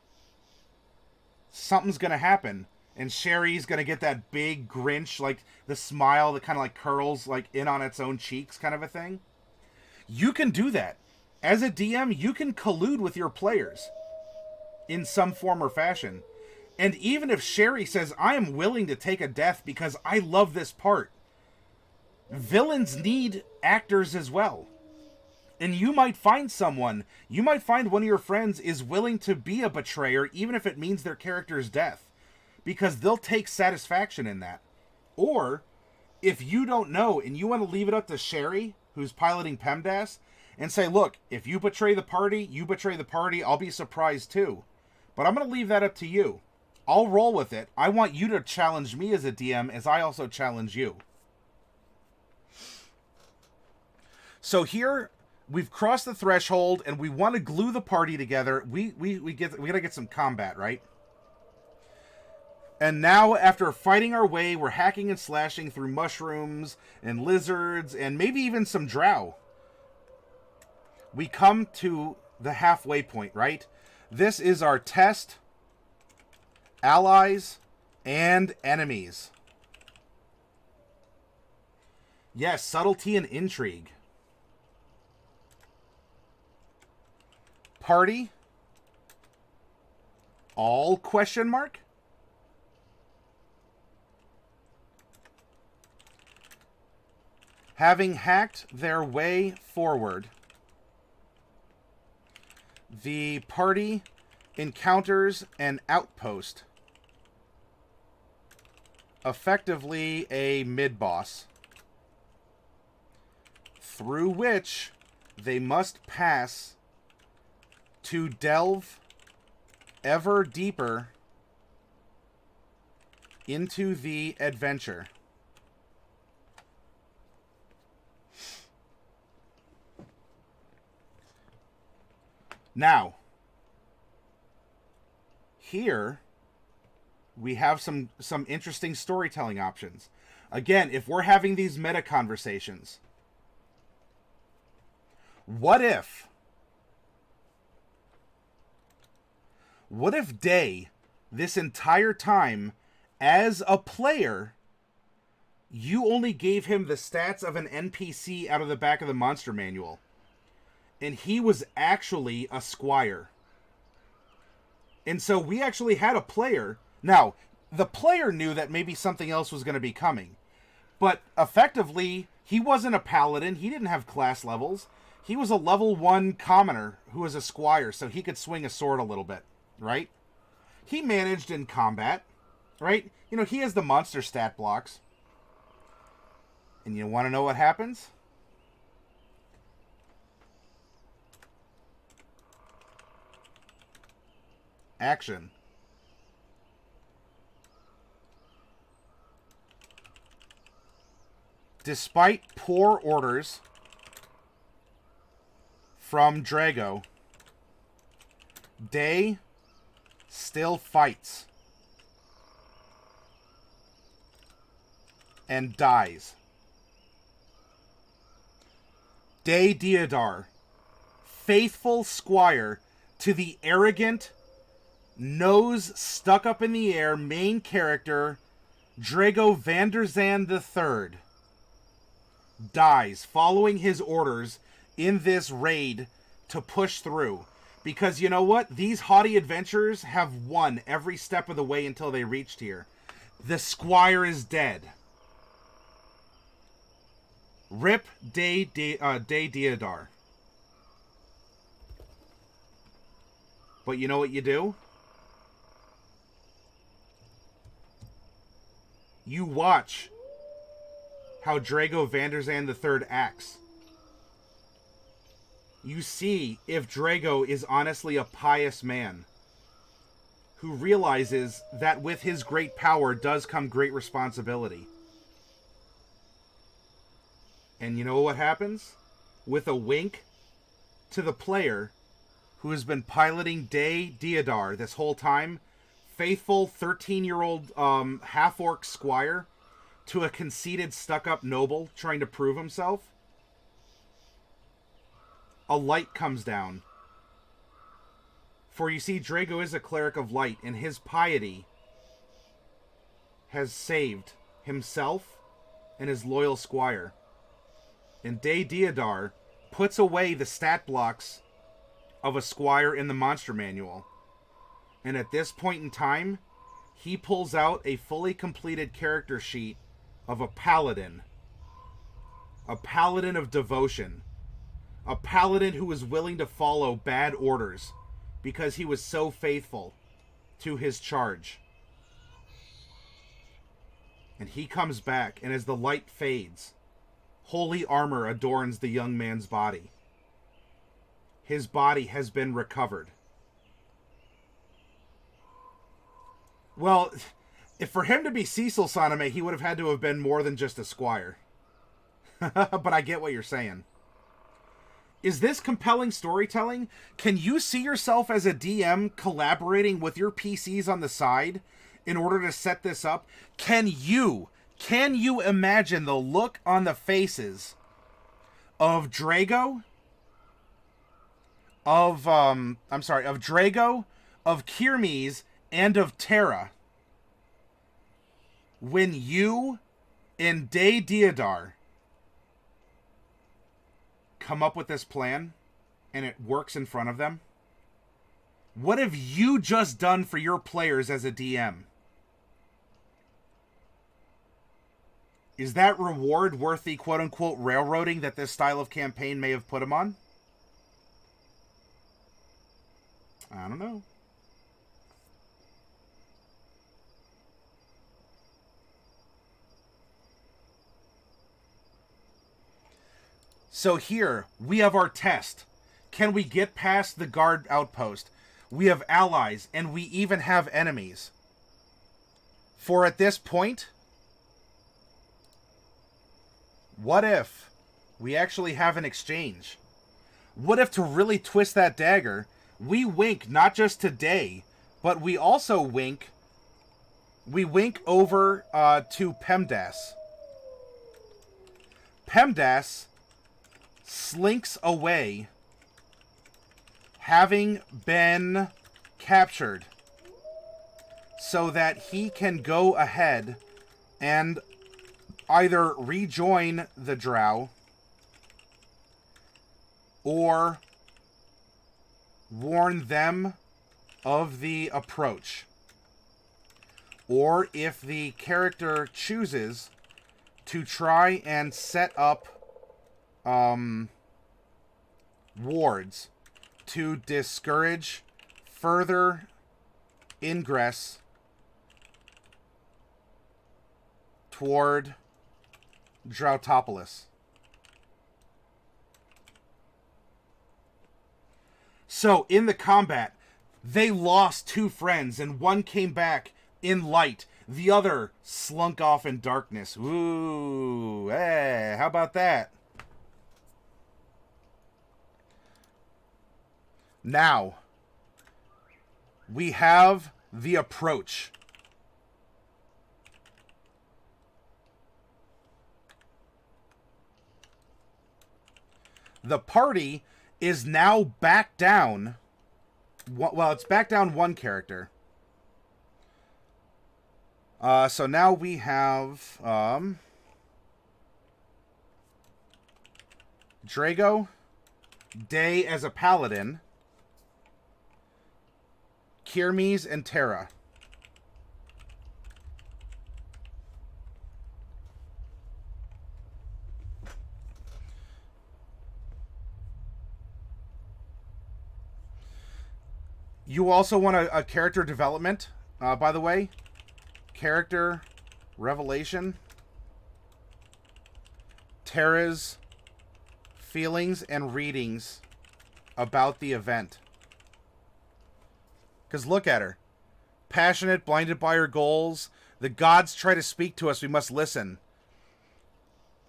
something's going to happen. And Sherry's gonna get that big Grinch, like the smile that kind of like curls like in on its own cheeks kind of a thing. You can do that. As a DM, you can collude with your players in some form or fashion. And even if Sherry says, I am willing to take a death because I love this part, villains need actors as well. And you might find one of your friends is willing to be a betrayer, even if it means their character's death, because they'll take satisfaction in that. Or, if you don't know and you want to leave it up to Sherry, who's piloting PEMDAS, and say, look, if you betray the party, I'll be surprised too. But I'm going to leave that up to you. I'll roll with it. I want you to challenge me as a DM as I also challenge you. So here, we've crossed the threshold and we want to glue the party together. We gotta get some combat, right? And now, after fighting our way, we're hacking and slashing through mushrooms and lizards and maybe even some drow. We come to the halfway point, right? This is our test, allies, and enemies. Yes, subtlety and intrigue. Party? All question mark? Having hacked their way forward, the party encounters an outpost, effectively a mid-boss, through which they must pass to delve ever deeper into the adventure. Now, here we have some interesting storytelling options. Again, if we're having these meta conversations, what if Day, this entire time, as a player, you only gave him the stats of an NPC out of the back of the monster manual, and he was actually a squire. And so we actually had a player. Now, the player knew that maybe something else was going to be coming, but effectively, he wasn't a paladin. He didn't have class levels. He was a level 1 commoner who was a squire, so he could swing a sword a little bit, right? He managed in combat, right? You know, he has the monster stat blocks. And you want to know what happens? Action. Despite poor orders from Drago, Day still fights and dies. Day Deodar, faithful squire to the arrogant, nose stuck up in the air main character Drago Vanderzand III, dies following his orders in this raid to push through. Because you know what? These haughty adventurers have won every step of the way until they reached here. The squire is dead. Rip Day Deodar. But you know what you do? You watch how Drago Vanderzand III acts. You see if Drago is honestly a pious man who realizes that with his great power does come great responsibility. And you know what happens? With a wink to the player who has been piloting Day Deodar this whole time, faithful 13-year-old half-orc squire to a conceited stuck-up noble trying to prove himself, a light comes down. For you see, Drago is a cleric of light, and his piety has saved himself and his loyal squire. And De Deodar puts away the stat blocks of a squire in the monster manual. And at this point in time, he pulls out a fully completed character sheet of a paladin. A paladin of devotion. A paladin who was willing to follow bad orders because he was so faithful to his charge. And he comes back, and as the light fades, holy armor adorns the young man's body. His body has been recovered. Well, if for him to be Cecil Saname, he would have had to have been more than just a squire. But I get what you're saying. Is this compelling storytelling? Can you see yourself as a DM collaborating with your PCs on the side in order to set this up? Can you imagine the look on the faces of Drago, of Drago, of Kirmes, and of Terra when you and De Deodar come up with this plan and it works in front of them? What have you just done for your players as a DM? Is that reward worth the quote-unquote railroading that this style of campaign may have put him on? I don't know. So here, we have our test. Can we get past the guard outpost? We have allies, and we even have enemies. For at this point, what if we actually have an exchange? What if, to really twist that dagger, we wink not just to Day, but we also wink over to Pemdas. Pemdas slinks away, having been captured, so that he can go ahead and either rejoin the Drow or warn them of the approach. Or if the character chooses to try and set up wards to discourage further ingress toward Drowtopolis. So, in the combat, they lost two friends, and one came back in light. The other slunk off in darkness. Ooh, hey, how about that? Now, we have the approach. The party is now back down. Well, it's back down one character. So now we have Drago, Day as a paladin, Kirmes, and Terra. You also want a character development, by the way. Character revelation. Terra's feelings and readings about the event. Because look at her. Passionate, blinded by her goals. The gods try to speak to us. We must listen.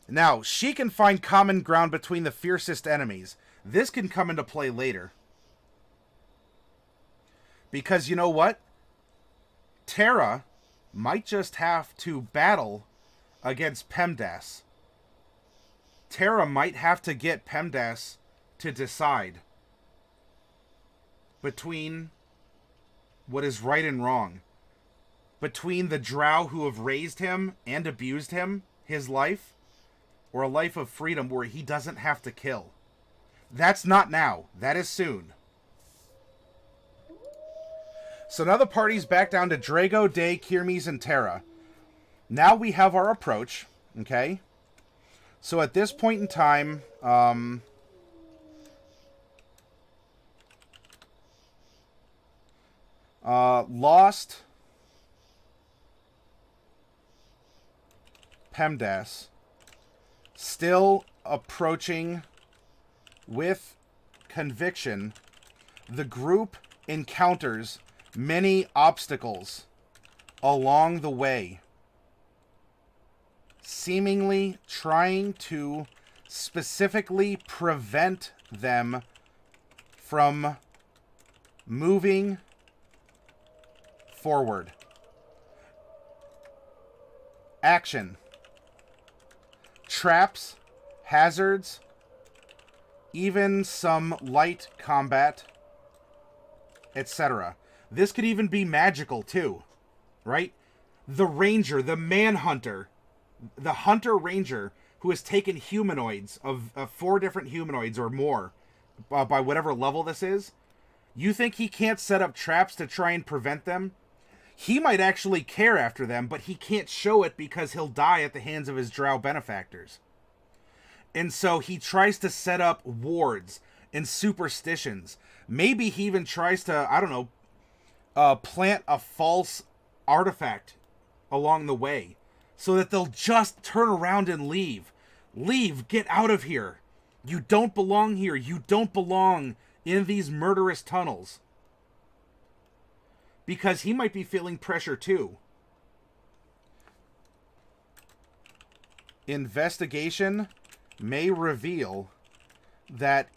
Now, she can find common ground between the fiercest enemies. This can come into play later. Because you know what? Terra might just have to battle against Pemdas. Terra might have to get Pemdas to decide between what is right and wrong. between the drow who have raised him and abused him, his life, or a life of freedom where he doesn't have to kill. That's not now. That is soon. So now the party's back down to Drago, Day, Kirmes, and Terra. Now we have our approach, okay? So at this point in time, lost PEMDAS, still approaching with conviction. The group encounters many obstacles along the way, seemingly trying to specifically prevent them from moving forward. Action. Traps, hazards, even some light combat, etc. This could even be magical too, right? The ranger, the manhunter, the hunter ranger who has taken humanoids of 4 different humanoids or more by whatever level this is. You think he can't set up traps to try and prevent them? He might actually care after them, but he can't show it because he'll die at the hands of his drow benefactors. And so he tries to set up wards and superstitions. Maybe he even tries to, I don't know, plant a false artifact along the way so that they'll just turn around and leave. Leave, get out of here. You don't belong here. You don't belong in these murderous tunnels. Because he might be feeling pressure too. Investigation may reveal that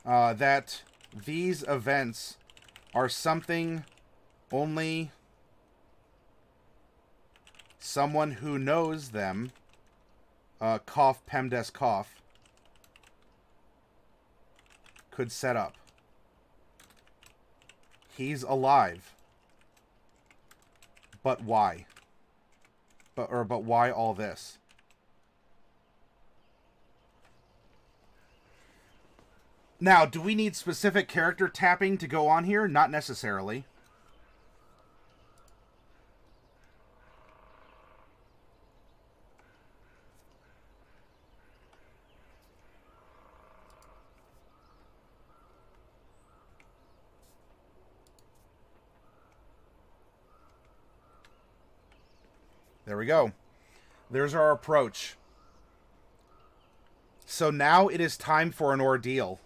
that these events are something only someone who knows them, cough, PEMDAS cough, could set up. He's alive. But why? But why all this? Now, do we need specific character tapping to go on here? Not necessarily. There we go. There's our approach. So now it is time for an ordeal.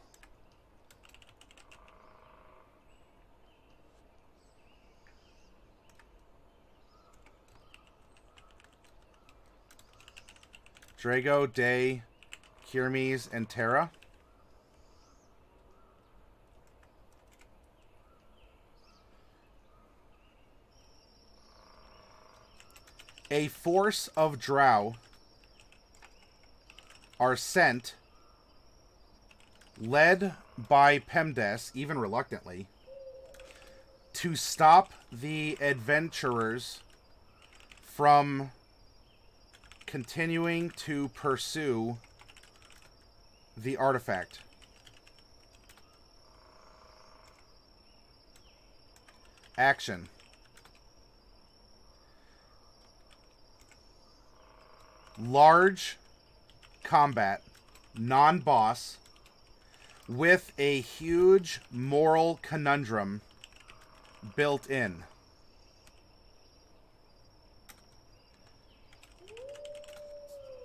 Drago, Day, Kirmes, and Terra. A force of drow are sent, led by PEMDAS, even reluctantly, to stop the adventurers from continuing to pursue the artifact. Action. Large combat, non-boss, with a huge moral conundrum built in.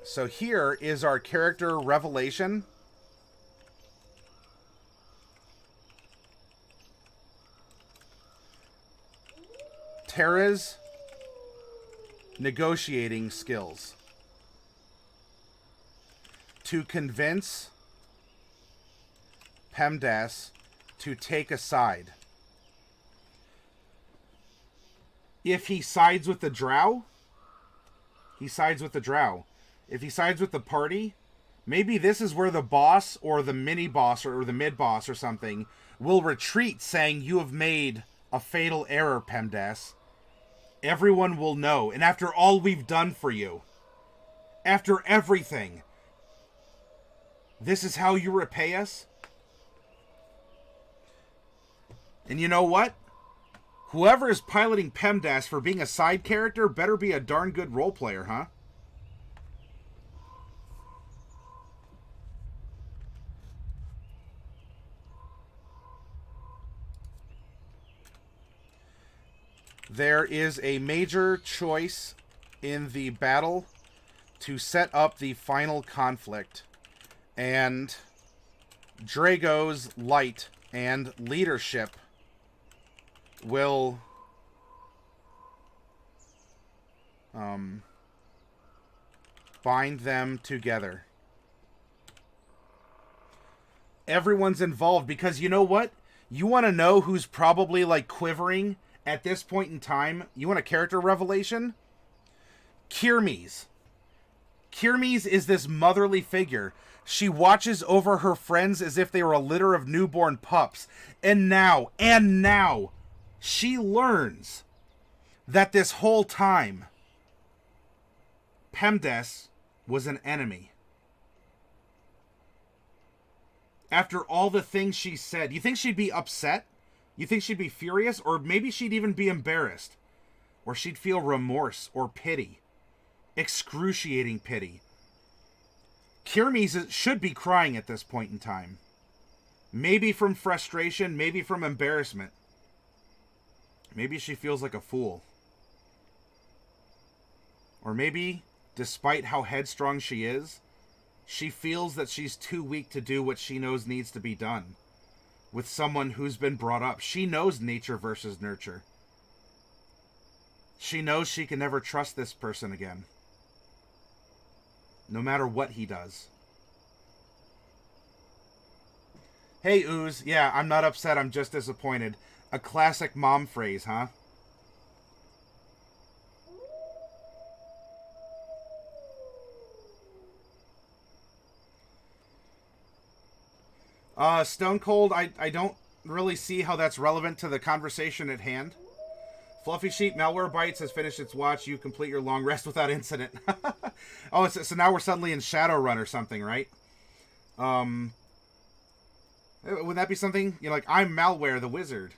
So here is our character revelation. Terra's negotiating skills. To convince PEMDAS to take a side. If he sides with the drow, he sides with the drow. If he sides with the party, maybe this is where the boss or the mini-boss or the mid-boss or something will retreat, saying, "You have made a fatal error, PEMDAS. Everyone will know. And after all we've done for you, after everything, this is how you repay us? And you know what? Whoever is piloting PEMDAS for being a side character better be a darn good role player, huh? There is a major choice in the battle to set up the final conflict. And Drago's light and leadership will bind them together. Everyone's involved because you know what? You want to know who's probably like quivering at this point in time? You want a character revelation? Kirmes. Kirmes is this motherly figure. She watches over her friends as if they were a litter of newborn pups. And now, she learns that this whole time, PEMDAS was an enemy. After all the things she said, you think she'd be upset? You think she'd be furious? Or maybe she'd even be embarrassed. Or she'd feel remorse or pity. Excruciating pity. Kirmes should be crying at this point in time. Maybe from frustration, maybe from embarrassment. Maybe she feels like a fool. Or maybe, despite how headstrong she is, she feels that she's too weak to do what she knows needs to be done with someone who's been brought up. She knows nature versus nurture. She knows she can never trust this person again, no matter what he does. Hey, Ooze. Yeah, I'm not upset. I'm just disappointed. A classic mom phrase, huh? Stone Cold, I don't really see how that's relevant to the conversation at hand. Fluffy Sheep, Malware Bites has finished its watch. You complete your long rest without incident. Oh, so now we're suddenly in Shadowrun or something, right? Would that be something? You know, like, I'm Malware, the wizard.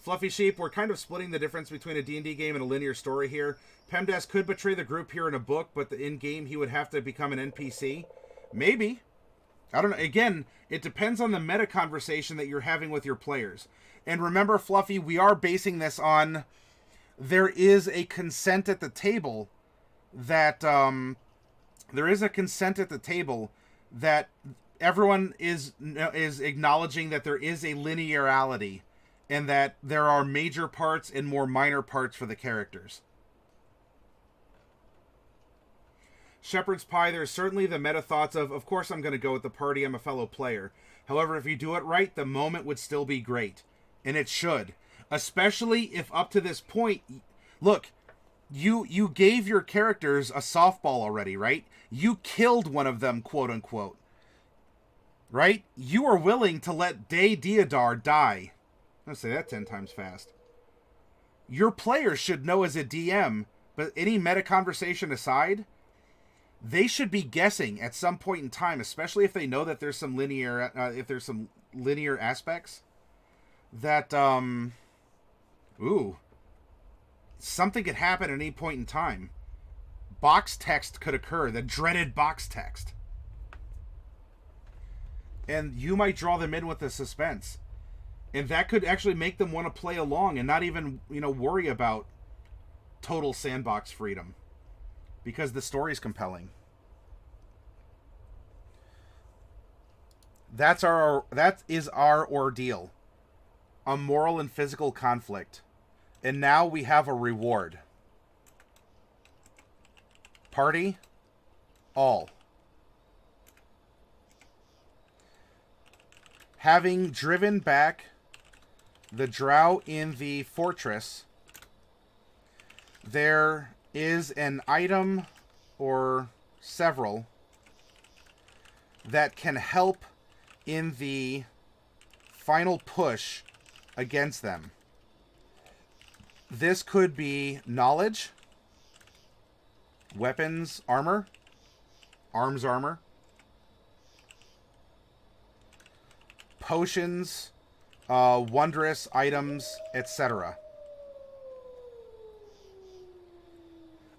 Fluffy Sheep, we're kind of splitting the difference between a D&D game and a linear story here. PEMDAS could betray the group here in a book, but in-game he would have to become an NPC. Maybe. I don't know. Again, it depends on the meta conversation that you're having with your players. And remember, Fluffy, we are basing this on... There is a consent at the table that... there is a consent at the table that everyone is acknowledging that there is a linearity and that there are major parts and more minor parts for the characters. Shepherd's Pie, there's certainly the meta thoughts of course I'm going to go with the party, I'm a fellow player. However, if you do it right, the moment would still be great. And it should. Especially if up to this point, look, you gave your characters a softball already, right? You killed one of them, quote unquote. Right? You are willing to let Day Deodar die. I'm going to say that 10 times fast. Your players should know as a DM, but any meta conversation aside, they should be guessing at some point in time, especially if they know that there's some linear, linear aspects, that, something could happen at any point in time. Box text could occur, the dreaded box text. And you might draw them in with the suspense. And that could actually make them want to play along and not even, worry about total sandbox freedom. Because the story's compelling. That is our ordeal. A moral and physical conflict. And now we have a reward. Party, all. Having driven back the drow in the fortress, there is an item or several that can help in the final push against them. This could be knowledge, weapons, armor, arms armor, potions, wondrous items, etc.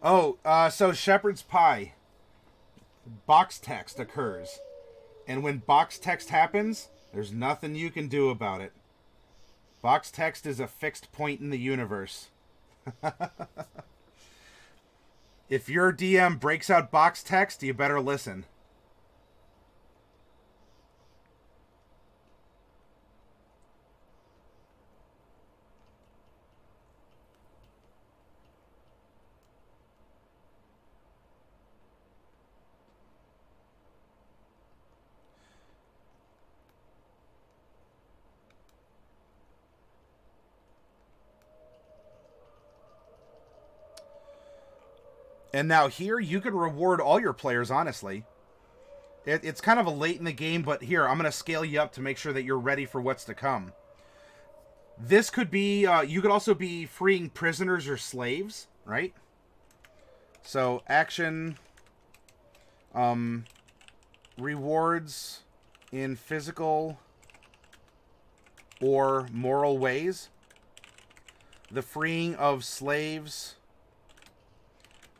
Oh, so Shepherd's Pie. Box text occurs. And when box text happens, there's nothing you can do about it. Box text is a fixed point in the universe. If your DM breaks out box text, you better listen. And now here, you can reward all your players, honestly. It's kind of a late in the game, but here, I'm going to scale you up to make sure that you're ready for what's to come. This could be, you could also be freeing prisoners or slaves, right? So, action, rewards in physical or moral ways. The freeing of slaves,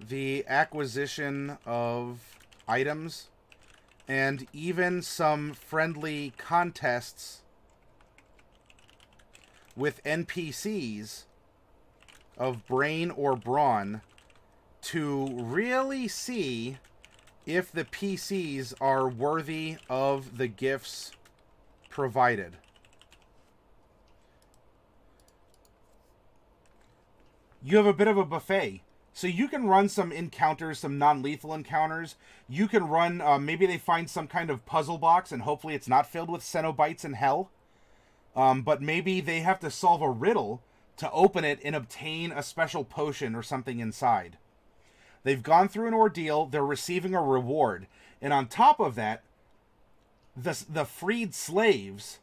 the acquisition of items, and even some friendly contests with NPCs of brain or brawn to really see if the PCs are worthy of the gifts provided. You have a bit of a buffet. So you can run some encounters, some non-lethal encounters. You can run, maybe they find some kind of puzzle box, and hopefully it's not filled with Cenobites in hell. But maybe they have to solve a riddle to open it and obtain a special potion or something inside. They've gone through an ordeal, they're receiving a reward. And on top of that, the freed slaves...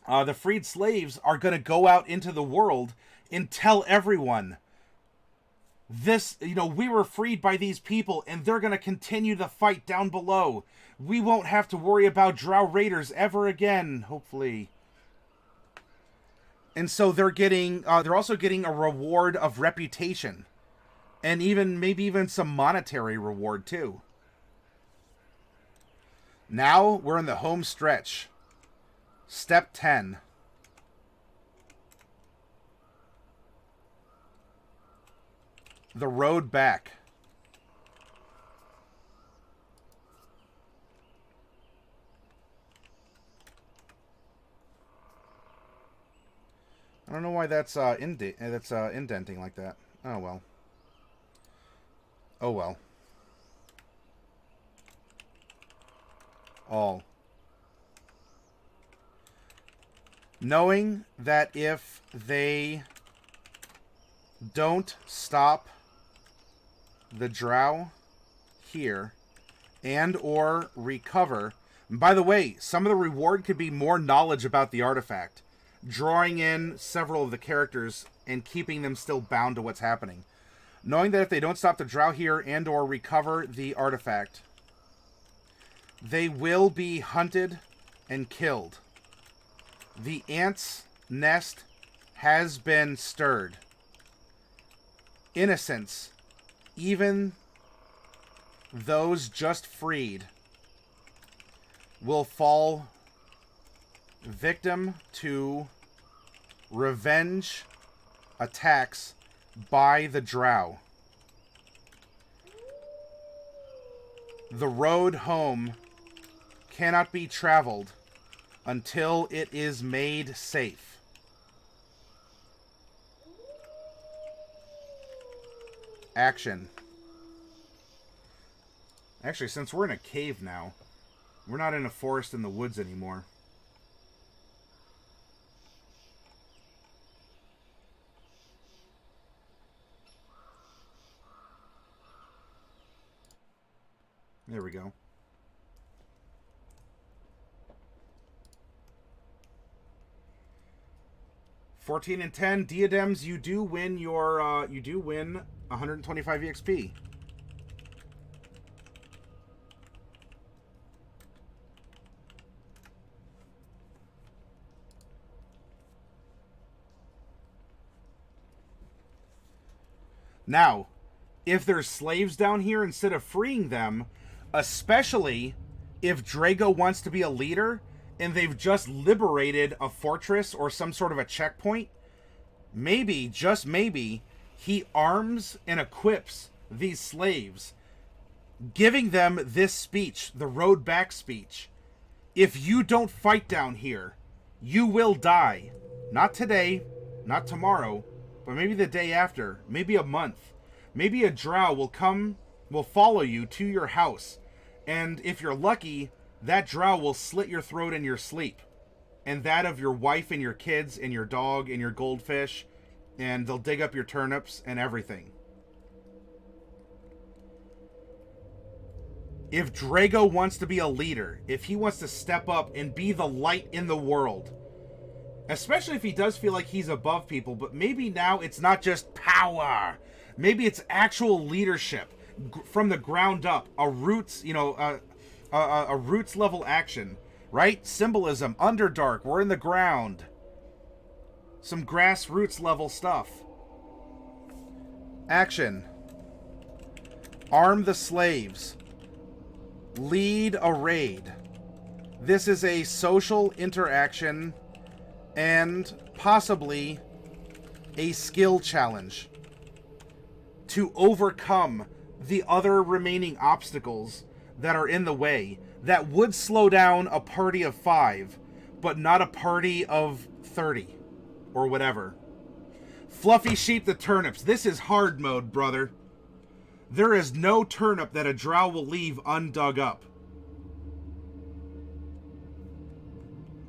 the freed slaves are going to go out into the world and tell everyone... This, we were freed by these people, and they're going to continue the fight down below. We won't have to worry about Drow Raiders ever again, hopefully. And so they're also getting a reward of reputation. And maybe even some monetary reward, too. Now, we're in the home stretch. Step 10. The road back. I don't know why that's indenting like that. Oh well. Oh well. All. Knowing that if they don't stop the drow here and or recover. And by the way, some of the reward could be more knowledge about the artifact, drawing in several of the characters and keeping them still bound to what's happening. Knowing that if they don't stop the drow here and or recover the artifact, they will be hunted and killed. The ant's nest has been stirred. Innocents, even those just freed, will fall victim to revenge attacks by the drow. The road home cannot be traveled until it is made safe. Action. Actually, since we're in a cave now, we're not in a forest in the woods anymore. There we go. 14 and 10 diadems. You do win your. You do win 125 EXP. Now, if there's slaves down here, instead of freeing them, especially if Drago wants to be a leader and they've just liberated a fortress or some sort of a checkpoint, maybe, just maybe, he arms and equips these slaves, giving them this speech, the road back speech. If you don't fight down here, you will die. Not today, not tomorrow, but maybe the day after, maybe a month. Maybe a drow will follow you to your house. And if you're lucky, that drow will slit your throat in your sleep. And that of your wife and your kids and your dog and your goldfish. And they'll dig up your turnips and everything. If Drago wants to be a leader, if he wants to step up and be the light in the world, especially if he does feel like he's above people, but maybe now it's not just power. Maybe it's actual leadership from the ground up, a roots, a roots level action, right? Symbolism, Underdark, we're in the ground. Some grassroots level stuff. Action. Arm the slaves. Lead a raid. This is a social interaction and possibly a skill challenge to overcome the other remaining obstacles that are in the way that would slow down a party of 5, but not a party of 30 or whatever. Fluffy sheep the turnips. This is hard mode, brother. There is no turnip that a drow will leave undug up.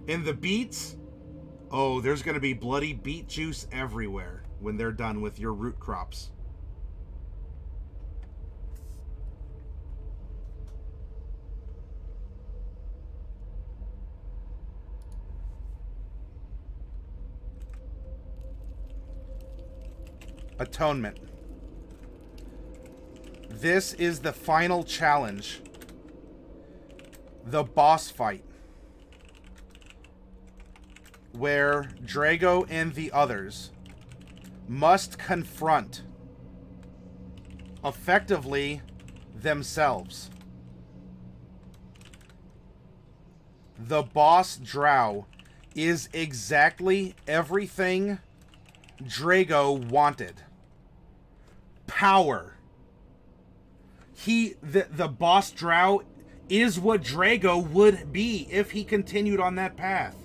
And the beets, oh, there's going to be bloody beet juice everywhere when they're done with your root crops. Atonement. This is the final challenge. The boss fight. Where Drago and the others must confront effectively themselves. The boss drow is exactly everything Drago wanted. Power. The boss drow is what Drago would be if he continued on that path.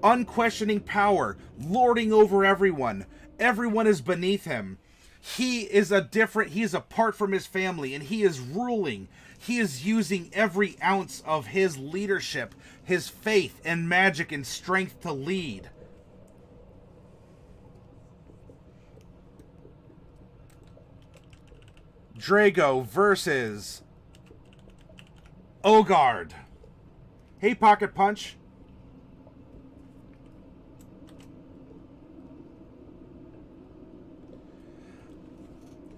Unquestioning power, lording over everyone. Everyone is beneath him. He is apart from his family, and he is ruling. He is using every ounce of his leadership, his faith and magic and strength to lead. Drago versus Ogard. Hey, Pocket Punch.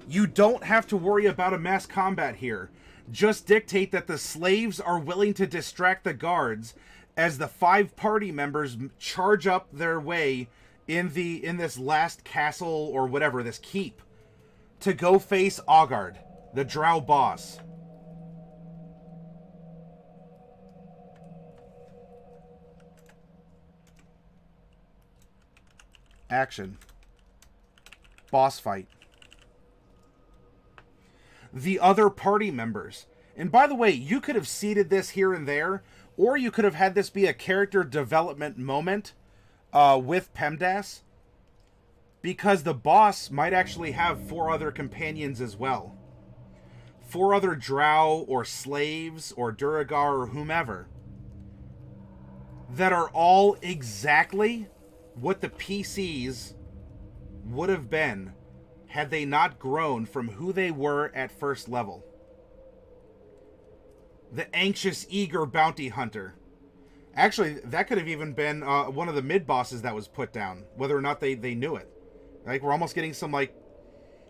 You don't have to worry about a mass combat here. Just dictate that the slaves are willing to distract the guards as the 5 party members charge up their way in this last castle or whatever, this keep, to go face Ogard, the drow boss. Action. Boss fight. The other party members. And by the way, you could have seeded this here and there, or you could have had this be a character development moment with PEMDAS, because the boss might actually have 4 other companions as well. 4 other drow or slaves or Duragar or whomever that are all exactly what the PCs would have been had they not grown from who they were at first level. The anxious, eager bounty hunter. Actually, that could have even been one of the mid bosses that was put down, whether or not they knew it. Like we're almost getting some like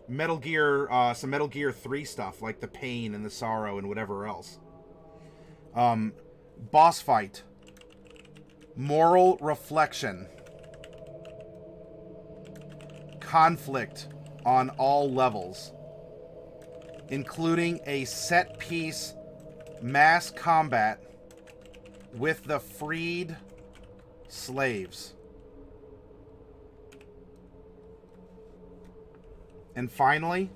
some Metal Gear 3 stuff, like the pain and the sorrow and whatever else. Boss fight. Moral reflection. Conflict on all levels, including a set-piece mass combat with the freed slaves. And finally,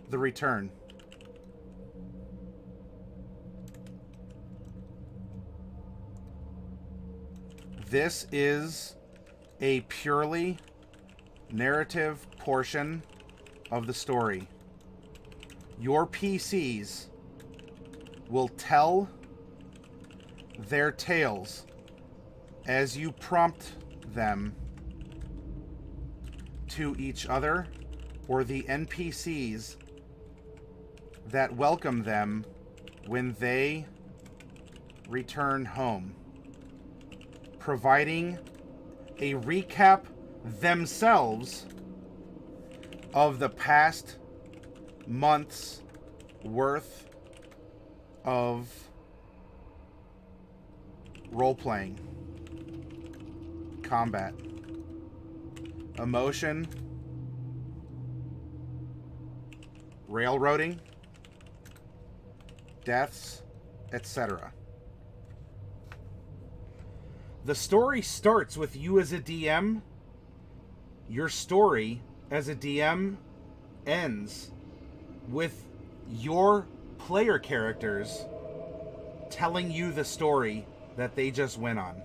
the return. This is a purely narrative portion of the story. Your PCs will tell their tales as you prompt them to each other or the NPCs that welcome them when they return home, providing a recap themselves of the past month's worth of role-playing, combat, emotion, railroading, deaths, etc. The story starts with you as a DM. Your story as a DM ends with your player characters telling you the story that they just went on.